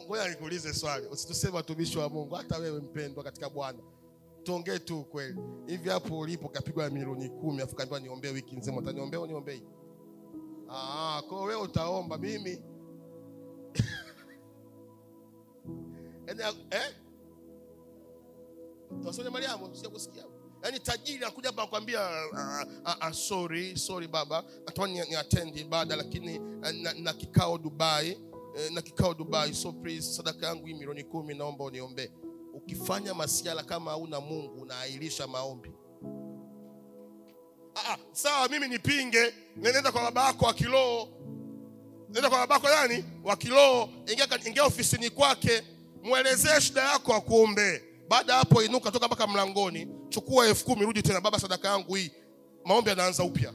Ngoja nikuulize swali. Usituseme watumishi wa Mungu, hata wewe mpendwa katika Bwana. Tuongee tu kweli. Hivi hapo ulipo kapigwa milioni 10 afu kaambiwa niombee wiki nzima, utaniombea au niombei? Kwa wewe utaomba, mimi Tasone Mariamu sijakusikia. Yaani tajiri anakuja hapa akwambia sorry baba, natamani ni attend ibada lakini na kikao Dubai, so please sadaka yangu hii milioni 10 naomba uniombee. Ukifanya masiala kama hauna Mungu unaahirisha maombi. Sawa, mimi nipinge, nenda kwa baba yako wa kiroho. Nenda kwa baba yako nani? Wa kiroho, ingia ofisini kwake, muelezee shida yako akuombe. Baada hapo inuka toka mpaka mlangoni, chukua 10,000 rudi tena, baba sadaka yangu hii. Maombi yanaanza upya.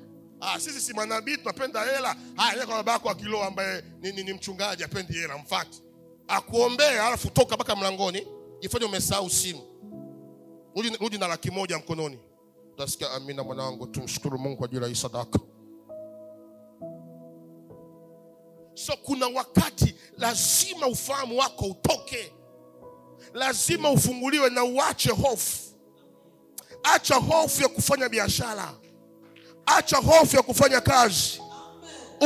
Sisi si manabii tunapenda hela. Nenda kwa baba yako wa kiroho ambaye ni mchungaji apendi hela, mfuate. Akuombea alafu toka mpaka mlangoni, jifanye umesahau simu. Rudi na 100,000 mkononi. Utasikia amina mwanangu, tumshukuru Mungu kwa ajili ya sadaka. So kuna wakati lazima ufahamu wako utoke. Lazima ufunguliwe na uache hofu. Acha hofu ya kufanya biashara. Acha hofu ya kufanya kazi.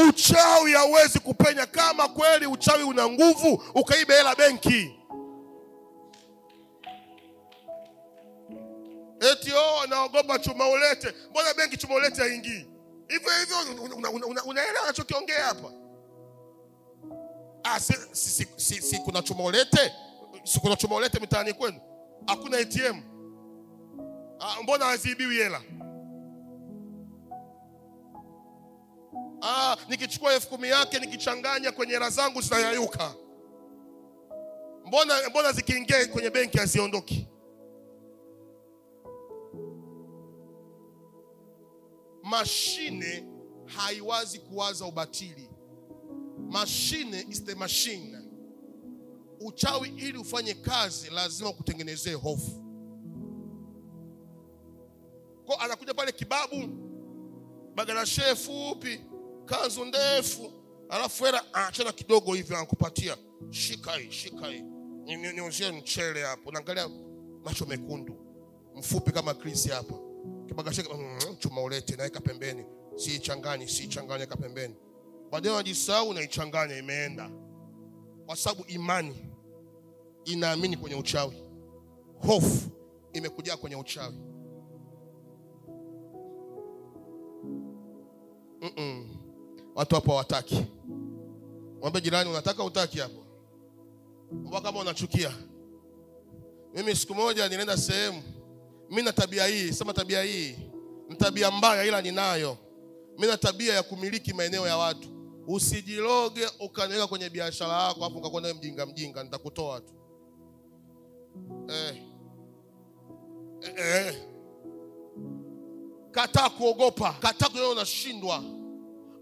Uchawi hauwezi kupenya. Kama kweli uchawi una nguvu, ukaibe hela benki. Eti naogopa chuma ulete. Mbona benki chuma ulete haingii? Hivyo unaelewa anachokiongea hapa? Si kuna chuma ulete? Si kuna chuma ulete mitaani kwenu? Hakuna ATM. Mbona hazibiwi hela? Nikichukua 10,000 yake nikichanganya kwenye hela zangu zinayayuka. Mbona zikiingia kwenye benki haziondoki? Mashine haiwazi kuwaza ubatili. Mashine is the machine. Uchawi ili ufanye kazi lazima kutengenezee hofu. Kwa anakuja pale kibabu, bagarashe fupi, kanzu ndefu, alafu hela achana kidogo hivi anakupatia. Shika hii. Niuzie mchele hapo. Unaangalia macho mekundu, mfupi kama Chris hapa. Kibagashe chuma ulete naweka pembeni. Siichanganye ka pembeni. Baadaye unajisahau unaichanganya imeenda. Kwa sababu imani inaamini kwenye uchawi. Hofu imekuja kwenye uchawi. Watu hapo hawataki. Mwambie jirani unataka utaki hapo. Mbona kama unachukia? Mimi siku moja nilienda sehemu. Mimi na tabia hii, sema tabia hii. Ni tabia mbaya ila ninayo. Mimi na tabia ya kumiliki maeneo ya watu. Usijiloge ukaniweka kwenye biashara yako hapo ukakwenda mjinga nitakutoa tu. Kataa kuogopa, kataa kuona unashindwa.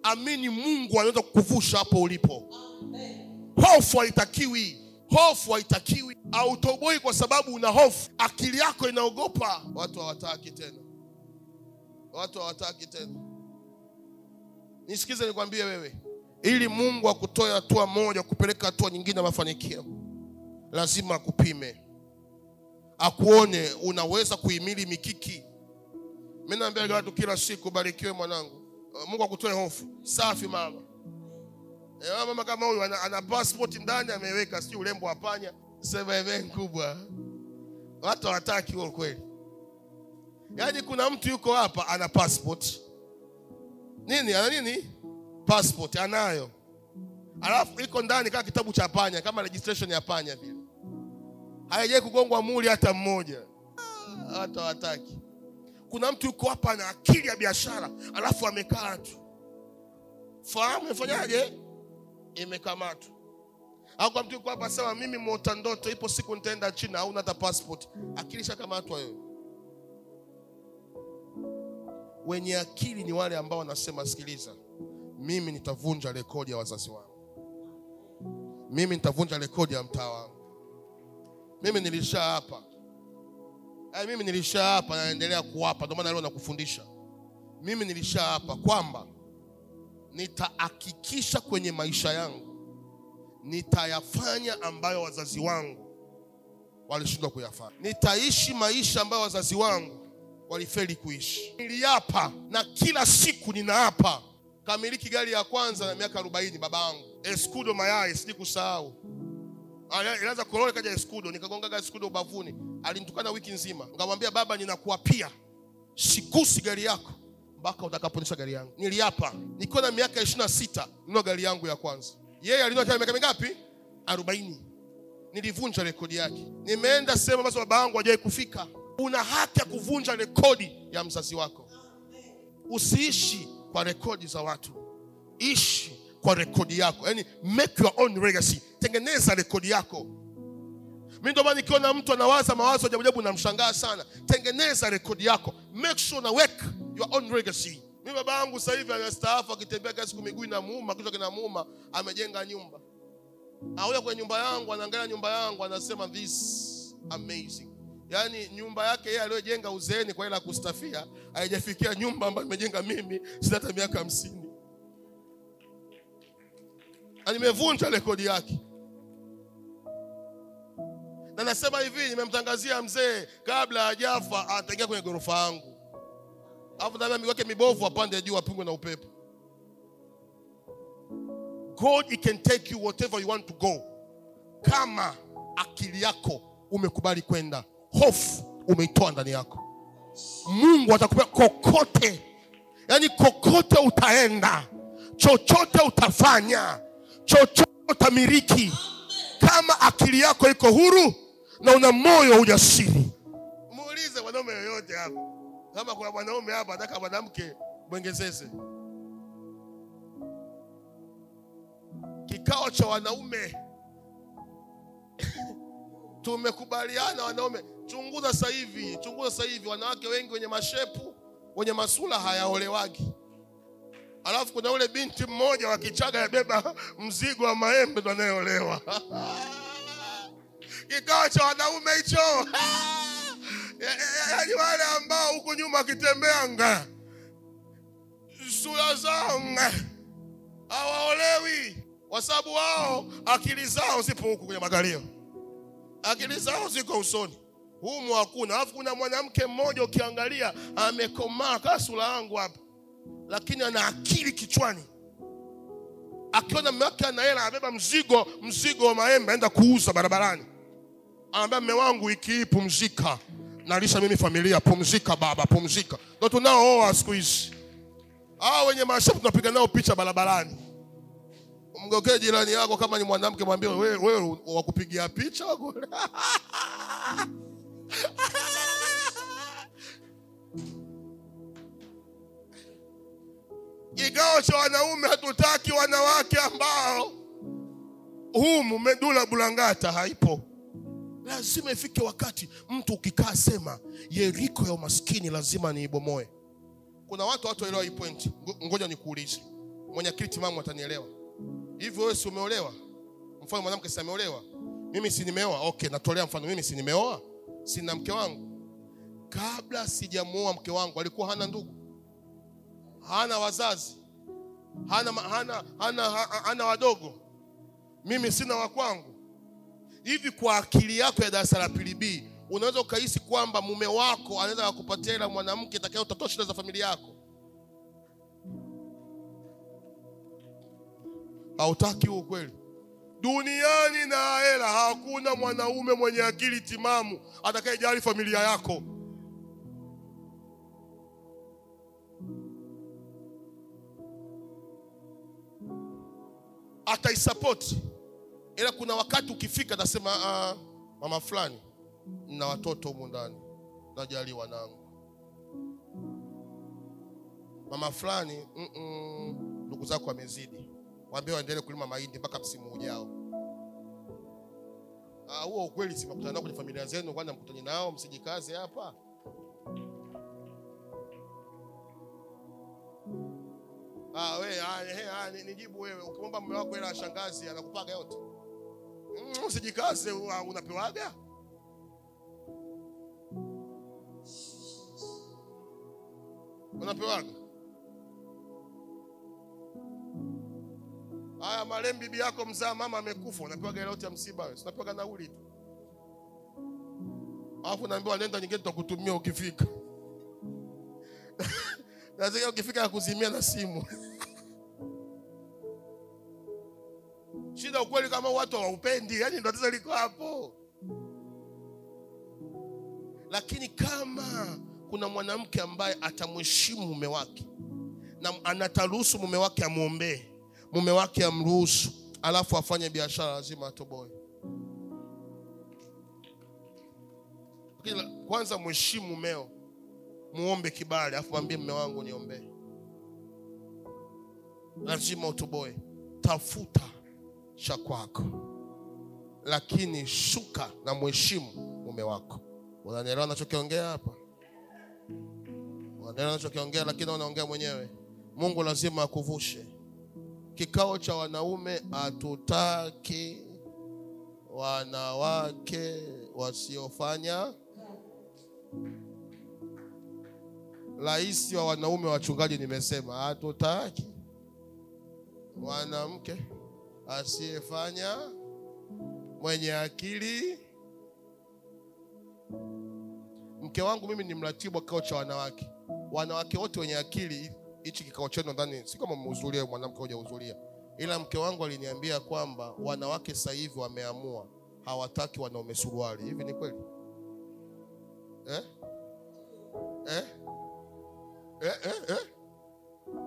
Amini Mungu anaweza kukuvusha hapo ulipo. Hofu haitakiwi. Autoboi kwa sababu una hofu. Akili yako inaogopa. Watu hawataki tena. Nisikize nikwambie wewe, ili Mungu akutoe hatua moja kupeleka hatua nyingine mafanikio, lazima akupime. Akuone unaweza kuhimili mikiki. Mimi naambia watu kila siku, barikiwe mwanangu. Mungu akutoe hofu. Safi mama. Mama kama huyu ana passport ndani ameweka si urembo hapanya. Sema event kubwa. Watu hawataki huo kweli. Yaani kuna mtu yuko hapa ana passport. Ana nini? Passport anayo. Alafu iko ndani kama kitabu cha panya, kama registration ya panya vile. Haijawahi kugongwa muli hata mmoja. Watu hawataki. Kuna mtu yuko hapa na akili ya biashara, alafu amekaa tu. Fahamu imefanyaje? Imekamatwa. Au kwa mtu yuko hapa sema mimi mota ndoto ipo siku nitaenda China, hauna hata passport. Akili shakamatwa wewe. Wenye akili ni wale ambao wanasema sikiliza, mimi nitavunja rekodi ya wazazi wangu. Mimi nitavunja rekodi ya mtaa wangu. Mimi nilishaapa naendelea kuapa, ndio maana leo nakufundisha. Mimi nilishaapa kwamba nitahakikisha kwenye maisha yangu nitayafanya ambayo wazazi wangu walishindwa kuyafanya. Nitaishi maisha ambayo wazazi wangu walifeli kuishi. Niliapa na kila siku ninaapa. Kamiliki gari ya kwanza na miaka 40 babangu. Escudo mayai sikusahau. Ilianza korole kaja Escudo, nikagonga gari Escudo ubavuni. Alinitukana wiki nzima. Nikamwambia baba ninakuapia sikusi gari yako mpaka utakaponisha gari yangu. Niliapa. Niko na miaka 26 nino gari yangu ya kwanza. Yeye aliniwa miaka mingapi? 40. Nilivunja rekodi yake. Nimeenda sema basi baba yangu hajawahi kufika. Una haki ya kuvunja rekodi ya mzazi wako. Usiishi kwa rekodi za watu. Ishi kwa rekodi yako. Yaani make your own legacy. Tengeneza rekodi yako. Mimi ndo maana nikiona mtu anawaza mawazo ajabu ajabu namshangaa sana. Tengeneza rekodi yako. Make sure na work your own legacy. Mimi baba yangu sasa hivi anastaafu akitembea kila siku miguu inamuuma, kichwa kinamuuma, amejenga nyumba. Auya kwenye nyumba yangu, anaangalia nyumba yangu, anasema this amazing. Yaani nyumba yake yeye aliyojenga uzeeni kwa ila kustafia, haijafikia nyumba ambayo nimejenga mimi sina hata miaka 50. Nimevunja rekodi yake. Na nasema hivi, nimemtangazia mzee kabla hajafa ataingia kwenye ghorofa yangu. Alafu ndani miguu yake mibovu apande juu apigwe na upepo. God he can take you whatever you want to go. Kama akili yako umekubali kwenda, hofu umeitoa ndani yako. Mungu atakupa kokote. Yaani kokote utaenda, chochote utafanya, chochote utamiliki. Kama akili yako iko huru na una moyo ujasiri. Muulize Niulize wanaume yoyote hapa. Kama kuna mwanaume hapa anataka mwanamke mwongezeze. Kikao cha wanaume. Tumekubaliana wanaume. Chunguza sasa hivi wanawake wengi wenye mashepu, wenye masula hayaolewagi. Alafu kuna ule binti mmoja wa Kichaga yabeba mzigo wa maembe ndo anayeolewa. Kikao cha wanaume hicho. Yaani wale ambao huko nyuma kitembeanga sura zao hawaolewi, kwa sababu wao akili zao zipo huko kwenye magalio. Akili zao ziko usoni. Humu hakuna. Alafu kuna mwanamke mmoja ukiangalia amekomaa kama sura yangu hapa, lakini ana akili kichwani. Akiona mume wake ana hela, abeba mzigo wa maembe aenda kuuza barabarani. Anambia mume wangu wiki hii pumzika. Nalisha mimi familia, pumzika baba, pumzika. Ndio tunaooa siku hizi. Hao wenye mashapu tunapiga nao picha barabarani. Mgokee jirani yako kama ni mwanamke, mwambie wewe wakupigia picha wako. Kikao cha wanaume hatutaki wanawake ambao humu medula bulangata haipo. Lazima ifike wakati mtu ukikaa sema Yeriko ya umaskini lazima niibomoe. Kuna watu waelewa hii point. Ngoja nikuulize. Mwenyekiti mama atanielewa. Hivi wewe si umeolewa? Mfano mwanamke si ameolewa. Mimi si nimeoa. Okay, natolea mfano mimi si nimeoa. Sina mke wangu. Kabla sijamuoa mke wangu alikuwa hana ndugu. Hana wazazi. Hana wadogo. Mimi sina wa kwangu. Hivi kwa akili yako ya darasa la pili B, unaweza ukahisi kwamba mume wako anaweza kukupatia ile mwanamke atakayotatua shida za familia yako? Hautaki huo kweli? Duniani na hela hakuna mwanaume mwenye akili timamu atakayejali familia yako. Ataisupport. Ila kuna wakati ukifika atasema mama fulani na watoto huko ndani, najali wanangu. Mama fulani ndugu zako wamezidi, waambie waendelee kulima mahindi mpaka msimu ujao. Huo ukweli si mkutano nao kwenye familia zenu, kwani mkutani nao msijikaze hapa. Nijibu wewe. Ukimwomba mume wako hela shangazi anakupaga yote. Usijikaze, unapewaga. Unapewaga. Haya marembi bibi yako mzaa mama amekufa, unapewaga hela yote ya msiba wewe. Unapewaga nauli tu. Alafu naambiwa nenda nyingine tutakutumia ukifika. Lazima ukifika na kuzimia na simu. Shida ukweli kama watu hawaupendi, yani ndio tatizo liko hapo. Lakini kama kuna mwanamke ambaye atamheshimu mume wake na anataruhusu mume wake amuombee, mume wake amruhusu, alafu afanye biashara, lazima atoboe. Kwanza mheshimu mumeo, muombe kibali, alafu mwambie mume wangu niombee. Lazima utoboe. Tafuta cha kwako, lakini shuka na mheshimu mume wako. Unanielewa ninachokiongea hapa? Unanielewa ninachokiongea, lakini unaongea mwenyewe. Mungu lazima akuvushe. Kikao cha wanaume hatutaki wanawake wasiofanya. Rais wa wanaume wachungaji nimesema hatutaki mwanamke asiyefanya, mwenye akili. Mke wangu mimi ni mratibu wa kikao cha wanawake. Wanawake wote wenye akili, hichi kikao chenu ndani si kama mhudhuria mwanamke hoja hudhuria. Ila mke wangu aliniambia kwamba wanawake sasa hivi wameamua hawataki wanaume suruali. Hivi ni kweli?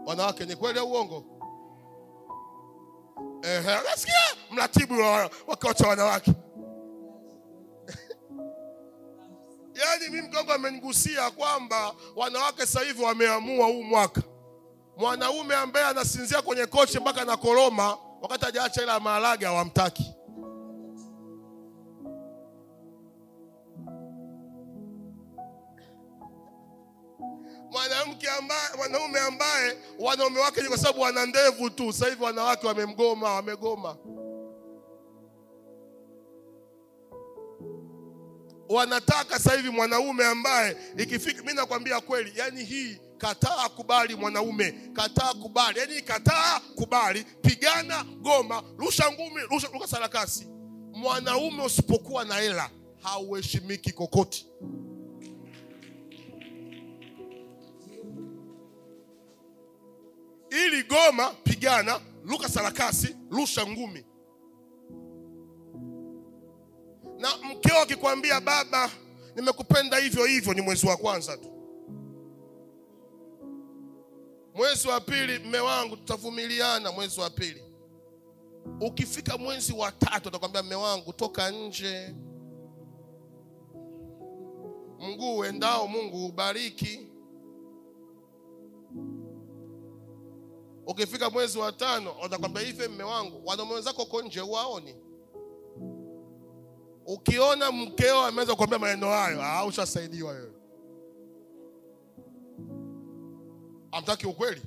Wanawake ni kweli au uongo? Nasikia mratibu wa kikao cha wanawake. Yaani mimi mkongo amenigusia kwamba wanawake sasa hivi wameamua huu mwaka. Mwanaume ambaye anasinzia kwenye kochi mpaka na koroma wakati hajaacha ila maharage hawamtaki. Mwanaume ambaye wanaume wake ni kwa sababu wana ndevu tu, sasa hivi wanawake wamegoma. Wanataka sasa hivi mwanaume ambaye ikifika, mimi nakwambia kweli, yani hii kataa kubali mwanaume, kataa kubali. Yani kataa kubali, pigana, goma, rusha ngumi, rusha sarakasi. Mwanaume usipokuwa na hela hauheshimiki kokote. Ili goma, pigana, luka sarakasi, rusha ngumi. Na mkeo akikwambia baba nimekupenda hivyo hivyo, ni mwezi wa kwanza tu. Mwezi wa pili, mme wangu tutavumiliana, mwezi wa pili. Ukifika mwezi wa tatu atakwambia mme wangu toka nje. Mguu uendao Mungu ubariki. Ukifika mwezi wa tano atakwambia hivi mme wangu wanaume wenzako uko nje uwaoni. Ukiona mkeo ameanza kukwambia maneno hayo, ushasaidiwa wewe. Amtaki ukweli.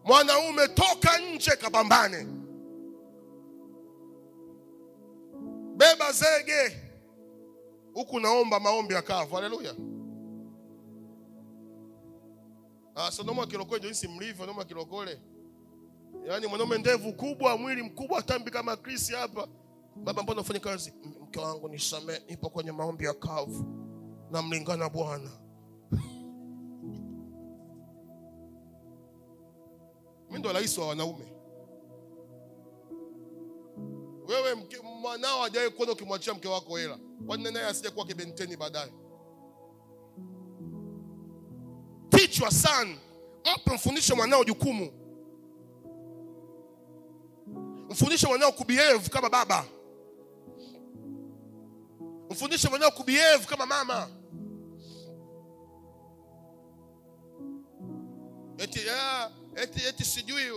Mwanaume toka nje kapambane. Beba zege. Huku naomba maombi ya kavu. Haleluya. Noma kilokole jinsi mlivyo, noma kilokole. Yaani mwanaume ndevu kubwa, mwili mkubwa, tambi kama Chris hapa. Baba mbona unafanya kazi? Mke wangu nisamee, nipo kwenye maombi ya kavu. Na mlingana Bwana. Mimi ndo rais wa wanaume. Wewe mwanao hajawahi kuona ukimwachia mke wako hela. Kwani naye asije kuwa kibenteni baadaye. Teach your son. Mfundishe mwanao jukumu. Mfundishe mwanao kubehave kama baba. Mfundishe mwanao kubehave kama mama. Eti sijui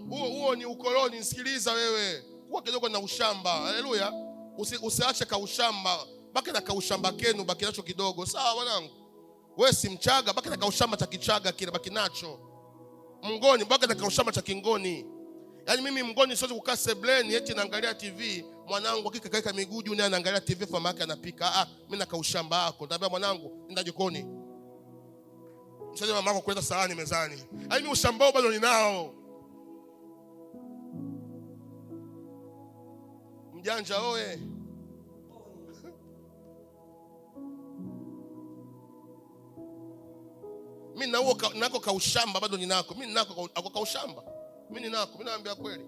huo ni ukoloni. Nisikiliza wewe. Kuwa kidogo na ushamba. Haleluya. Usiache kaushamba. Baki na kaushamba kenu, baki nacho kidogo. Sawa mwanangu. Wewe si Mchaga, baki na kaushamba cha Kichaga kile, baki nacho. Mngoni, baki na kaushamba cha Kingoni. Yaani mimi Mngoni siwezi kukaa sebleni eti naangalia TV, mwanangu akikaeka miguu juu naye anaangalia TV mama yake anapika. Mimi na kaushamba yako. Nitamwambia mwanangu, nenda jikoni. Msaidie mama yako kuleta sahani mezani. Yaani mimi ushambao bado ninao. Mjanja oe. Mimi nako kaushamba bado ninako. Mimi nako kaushamba. Mimi ninako, mimi naambia kweli.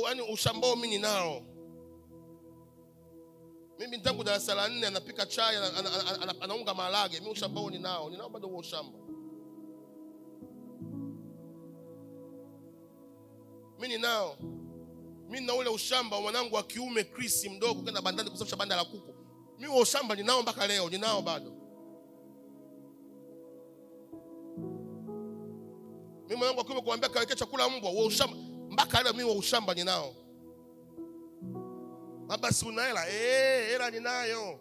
Yaani ushambao mimi ninao. Mimi tangu darasa la 4 anapika chai, anaunga maharage. Mimi ushambao ninao. Ninao bado huo ushamba. Mimi ninao. Mimi na ule ushamba mwanangu wa kiume Chris mdogo kwenda bandani kusafisha banda la kuku. Mimi huo ushamba ninao mpaka leo, ninao bado. Mimi mwanangu wa kiume kuambia kaweke chakula mbwa, huo ushamba mpaka leo mimi huo ushamba ninao. Baba si una hela? Hela ninayo.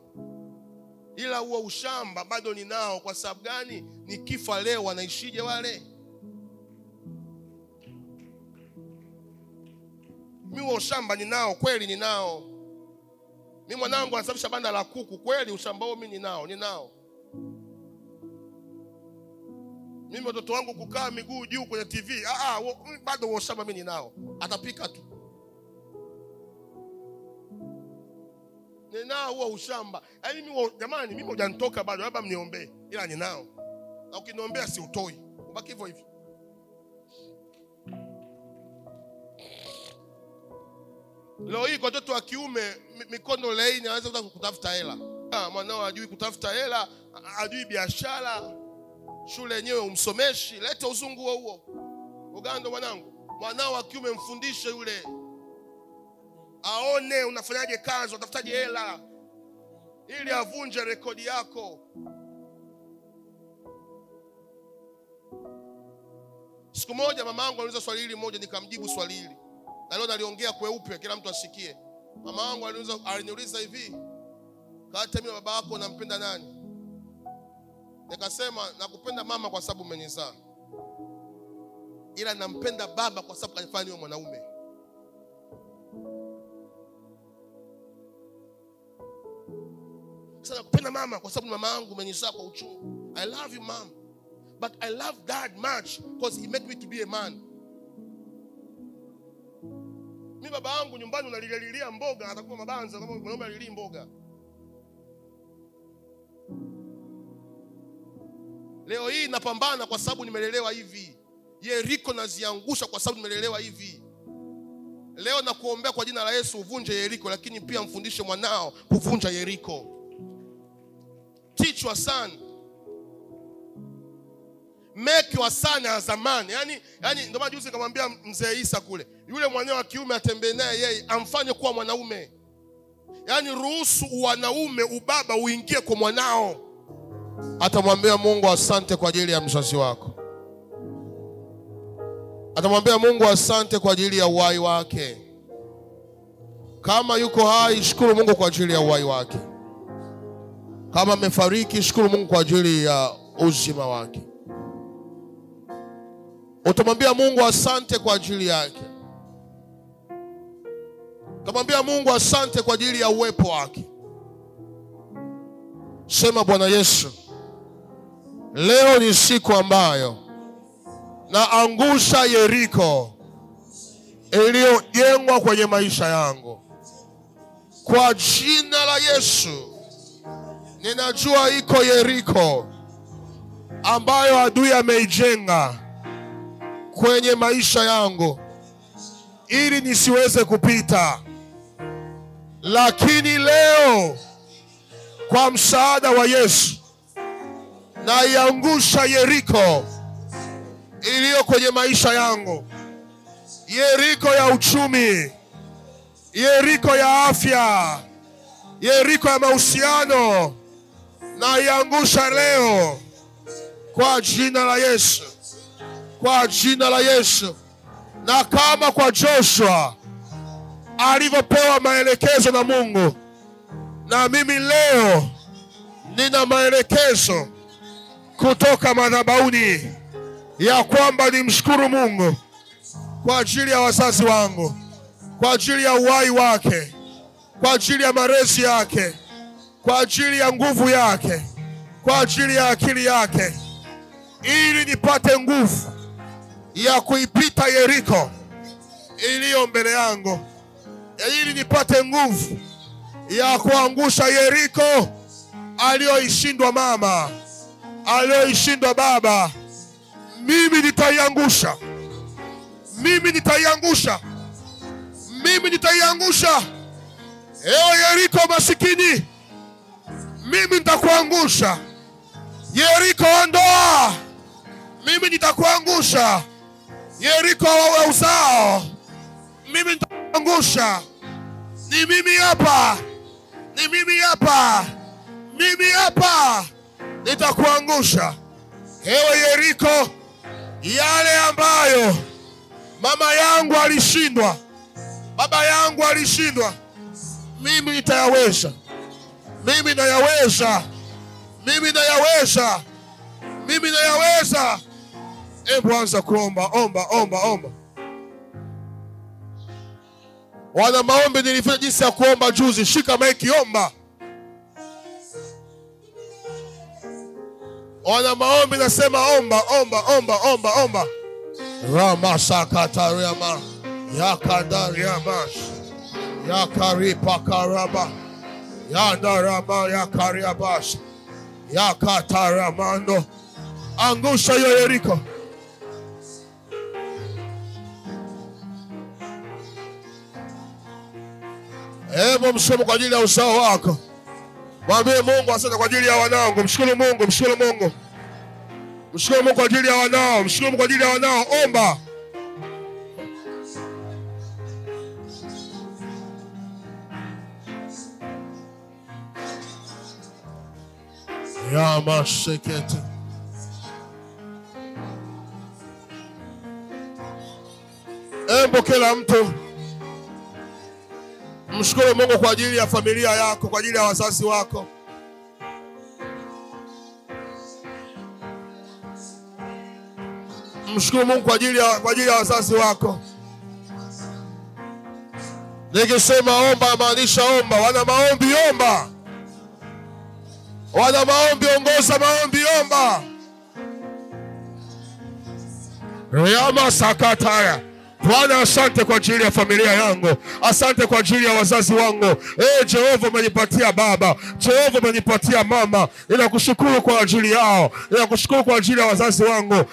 Ila huo ushamba bado ninao. Kwa sababu gani? Nikifa leo wanaishije wale? Mimi huo ushamba ninao, kweli ninao. Mimi mwanangu anasafisha banda la kuku, kweli ushamba huo mimi ninao. Mimi watoto wangu kukaa miguu juu kwenye TV, bado huo ushamba mimi ninao. Atapika tu. Ninao huo ushamba. Yaani mimi jamani, mimi hujanitoka bado, labda mniombee. Ila ninao. Na ukiniombea si utoi. Ubaki hivyo hivyo. Leo hii kwa watoto wa kiume mikono laini anaweza kutafuta hela. Mwanao hajui kutafuta hela, hajui biashara. Shule yenyewe umsomeshi, leta uzungu huo. Ugando mwanangu. Mwanao wa kiume mfundishe yule. aone unafanyaje kazi, utafutaje hela, ili avunje rekodi yako. Siku moja mamangu aliuliza swali hili moja, nikamjibu swali hili. Na leo naliongea kweupe kila mtu asikie. Mamangu aliniuliza hivi, kati mimi na baba yako unampenda nani? Nikasema nakupenda mama kwa sababu umenizaa, ila nampenda baba kwa sababu kanifanya niwe mwanaume. Sasa nakupenda mama kwa sababu mama yangu umenizaa kwa uchungu. I love you mom, but I love dad much because he made me to be a man. Mimi baba yangu nyumbani unalililia mboga, atakuwa mabanza kama mwanaume alilii mboga. Leo hii napambana kwa sababu nimelelewa hivi. Yeriko naziangusha kwa sababu nimelelewa hivi. Leo nakuombea kwa jina la Yesu uvunje Yeriko, lakini pia mfundishe mwanao kuvunja Yeriko. Teach your son. Make your son as a man. Yani ndio maana juzi nikamwambia mzee Isa kule, yule mwanao wa kiume atembee naye yeye, amfanye kuwa mwanaume. Yani ruhusu wanaume, ubaba uingie kwa mwanao. Atamwambia Mungu asante kwa ajili ya mzazi wako. Atamwambia Mungu asante kwa ajili ya uhai wake. Kama yuko hai, shukuru Mungu kwa ajili ya uhai wake. Kama amefariki, shukuru Mungu kwa ajili ya uzima wake. Utamwambia Mungu asante kwa ajili yake. Utamwambia Mungu asante kwa ajili ya uwepo wake. Sema, Bwana Yesu, leo ni siku ambayo naangusha Yeriko iliyojengwa kwenye maisha yangu. Kwa jina la Yesu, ninajua iko Yeriko ambayo adui ameijenga kwenye maisha yangu ili nisiweze kupita. Lakini leo kwa msaada wa Yesu naiangusha Yeriko iliyo kwenye maisha yangu. Yeriko ya uchumi, Yeriko ya afya, Yeriko ya mahusiano, naiangusha leo kwa jina la Yesu. Kwa jina la Yesu. Na kama kwa Joshua alivyopewa maelekezo na Mungu, na mimi leo nina maelekezo kutoka madhabahuni ya kwamba nimshukuru Mungu kwa ajili ya wazazi wangu, kwa ajili ya uhai wake, kwa ajili ya malezi yake, kwa ajili ya nguvu yake, kwa ajili ya akili yake, ili nipate nguvu ya kuipita Yeriko iliyo mbele yangu, ili nipate nguvu ya kuangusha Yeriko aliyoishindwa mama, aliyoishindwa baba. Mimi nitaiangusha. Mimi nitaiangusha. Mimi nitaiangusha. Ewe Yeriko masikini, mimi nitakuangusha. Yeriko ondoa, mimi nitakuangusha. Yeriko wa uzao, mimi nitakuangusha. Ni mimi hapa. Ni mimi hapa. Mimi hapa nitakuangusha. Ewe Yeriko, yale ambayo mama yangu alishindwa, baba yangu alishindwa, mimi nitayaweza. Mimi nayaweza. Mimi nayaweza. Mimi nayaweza. Hebu anza kuomba. Omba. Wana maombi nilifanya jinsi ya kuomba juzi. Shika maiki, omba. Wana maombi nasema omba. Rama sakatariama yakadariamash yakaripakaraba yandarama yakariabash yakataramando. Angusha hiyo Yeriko. Hebu mshukuru kwa ajili ya uzao wako. Mwambie Mungu asante kwa ajili ya wanangu. Mshukuru Mungu. Mshukuru Mungu kwa ajili ya wanao. Mshukuru Mungu kwa ajili ya wanao. Omba. Ya masekete. Embo kila mtu mshukuru Mungu kwa ajili ya familia yako, kwa ajili ya wazazi wako. Mshukuru Mungu kwa ajili ya wazazi wako. Nikisema omba maanisha omba. Wana maombi omba. Wana maombi ongoza maombi omba. Riyama sakataya. Bwana, asante kwa ajili ya familia yangu. Asante kwa ajili ya wazazi wangu. Jehova umenipatia baba. Jehova umenipatia mama. Ninakushukuru kwa ajili yao. Ninakushukuru kwa ajili ya wazazi wangu.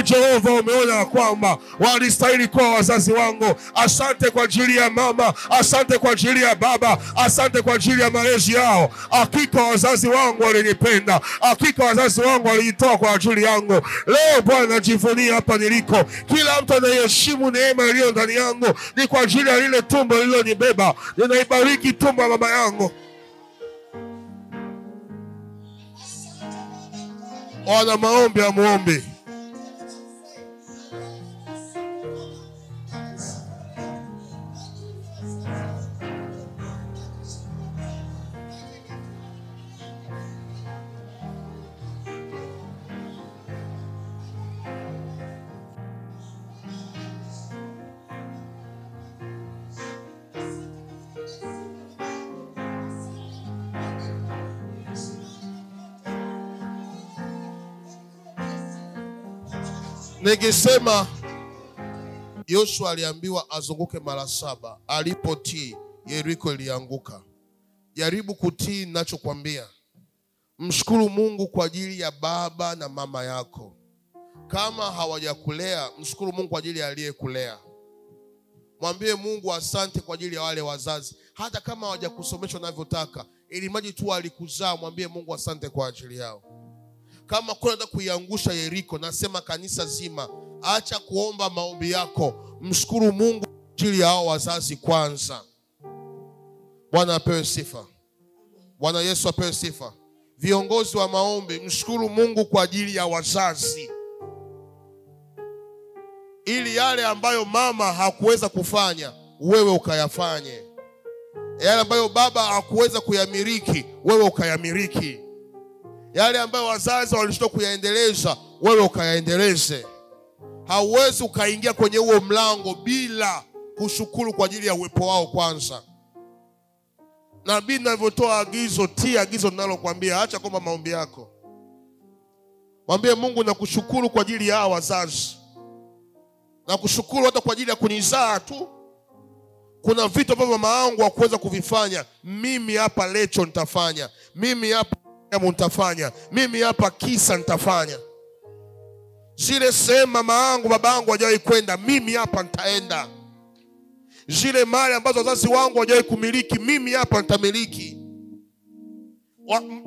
Jehova umeona kwamba walistahili kuwa wazazi wangu. Asante kwa ajili ya mama. Asante kwa ajili ya baba. Asante kwa ajili ya malezi yao. Hakika wazazi wangu walinipenda. Hakika wazazi wangu walijitoa kwa ajili yangu. Leo Bwana najivunia hapa niliko. Kila mtu anayeheshimu neema iliyo ndani yangu ni kwa ajili ya lile tumbo lililonibeba. Ninaibariki tumbo la mama yangu. Wana maombi ya muombi. Nikisema Yoshua aliambiwa azunguke mara 7, alipotii Yeriko ilianguka. Jaribu kutii ninachokwambia. Mshukuru Mungu kwa ajili ya baba na mama yako. Kama hawajakulea, mshukuru Mungu kwa ajili ya aliyekulea. Mwambie Mungu asante kwa ajili ya wale wazazi. Hata kama hawajakusomesha unavyotaka, ili maji tu alikuzaa, mwambie Mungu asante kwa ajili yao. Kama kuna nataka kuiangusha Yeriko, nasema kanisa zima, acha kuomba maombi yako. Mshukuru Mungu kwa ajili ya hao wazazi kwanza. Bwana apewe sifa. Bwana Yesu apewe sifa. Viongozi wa maombi, mshukuru Mungu kwa ajili ya wazazi. Ili yale ambayo mama hakuweza kufanya, wewe ukayafanye. Yale ambayo baba hakuweza kuyamiriki, wewe ukayamiriki. Yale ambayo wazazi walishindwa kuyaendeleza, wewe ukayaendeleze. Hauwezi ukaingia kwenye huo mlango bila kushukuru kwa ajili ya uwepo wao kwanza. Nabii ninavyotoa agizo, tia agizo ninalokuambia, acha kwamba maombi yako. Mwambie Mungu nakushukuru kwa ajili ya hao wazazi. Nakushukuru hata kwa ajili ya kunizaa tu. Kuna vitu ambavyo mama yangu hakuweza kuvifanya, mimi hapa Lecho nitafanya. Mimi hapa nitafanya. Mimi hapa Kisa nitafanya. Zile sehemu mama yangu baba yangu hajawahi kwenda, mimi hapa nitaenda. Zile mali ambazo wazazi wangu hawajawahi kumiliki, mimi hapa nitamiliki.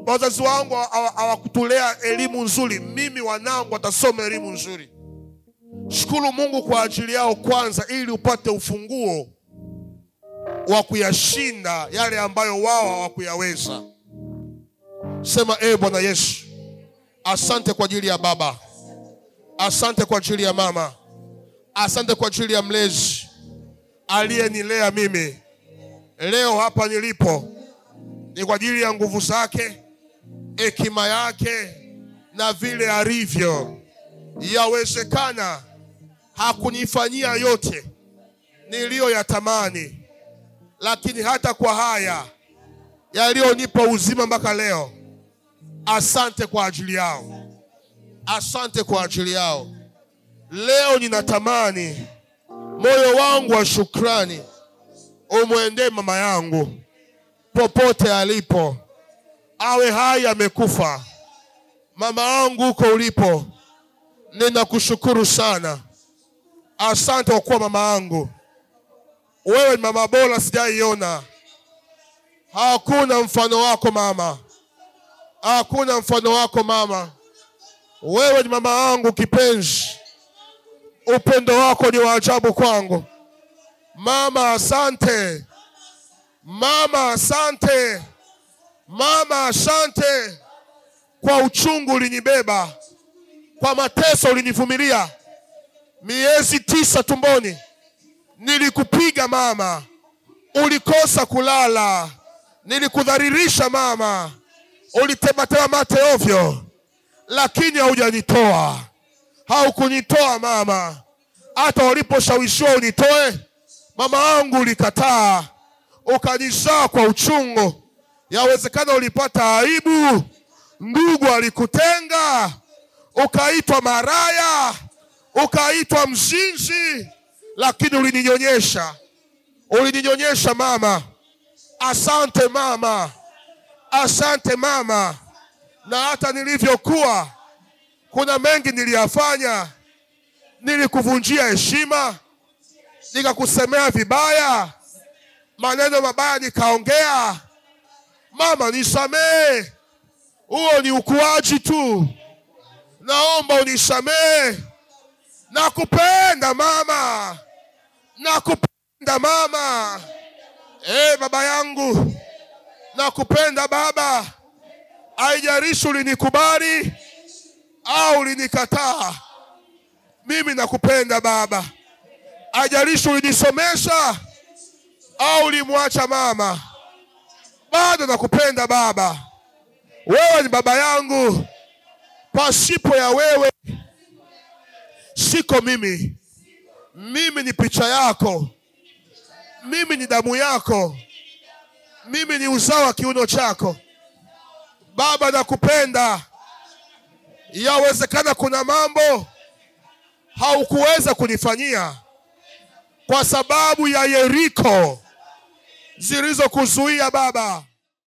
Wazazi wangu hawakutulea elimu nzuri, mimi wanangu watasoma elimu nzuri. Shukuru Mungu kwa ajili yao kwanza, ili upate ufunguo wa kuyashinda yale ambayo wao hawakuyaweza. Sema Bwana Yesu, asante kwa ajili ya baba. Asante kwa ajili ya mama. Asante kwa ajili ya mlezi aliyenilea mimi. Leo hapa nilipo ni kwa ajili ya nguvu zake, hekima yake na vile alivyo. Yawezekana hakunifanyia yote niliyoyatamani, lakini hata kwa haya yaliyonipa uzima mpaka leo, asante kwa ajili yao. Asante kwa ajili yao. Leo ninatamani moyo wangu wa shukrani umwendee mama yangu popote alipo, awe hai amekufa. Mama yangu uko ulipo, ninakushukuru sana. Asante kwa kuwa mama yangu. Wewe ni mama bora sijaiona. Hakuna mfano wako mama. Hakuna mfano wako mama. Wewe ni mama yangu kipenzi. Upendo wako ni wa ajabu kwangu. Mama asante. Mama asante. Mama asante. Kwa uchungu ulinibeba, kwa mateso ulinivumilia. Miezi 9 tumboni nilikupiga mama, ulikosa kulala, nilikudhalilisha mama, ulitema mate ovyo, lakini haujanitoa. Haukunitoa mama. Hata waliposhawishiwa unitoe, mama wangu ulikataa, ukanizaa kwa uchungu. Yawezekana ulipata aibu, ndugu alikutenga, ukaitwa maraya, ukaitwa mzinzi, lakini ulininyonyesha. Ulininyonyesha mama. Asante mama. Asante mama. Na hata nilivyokuwa, kuna mengi niliyafanya. Nilikuvunjia heshima, nikakusemea vibaya, maneno mabaya nikaongea. Mama nisamee. Huo ni ukuaji tu. Naomba unisamee. Nakupenda mama. Nakupenda mama. Baba yangu, nakupenda baba. Haijalishi ulinikubali au ulinikataa, mimi nakupenda baba. Haijalishi ulinisomesha au ulimwacha mama, bado nakupenda baba. Wewe ni baba yangu. Pasipo ya wewe siko mimi. Mimi ni picha yako. Mimi ni damu yako. Mimi ni uzao wa kiuno chako. Baba nakupenda. Yawezekana kuna mambo haukuweza kunifanyia kwa sababu ya Yeriko zilizokuzuia baba.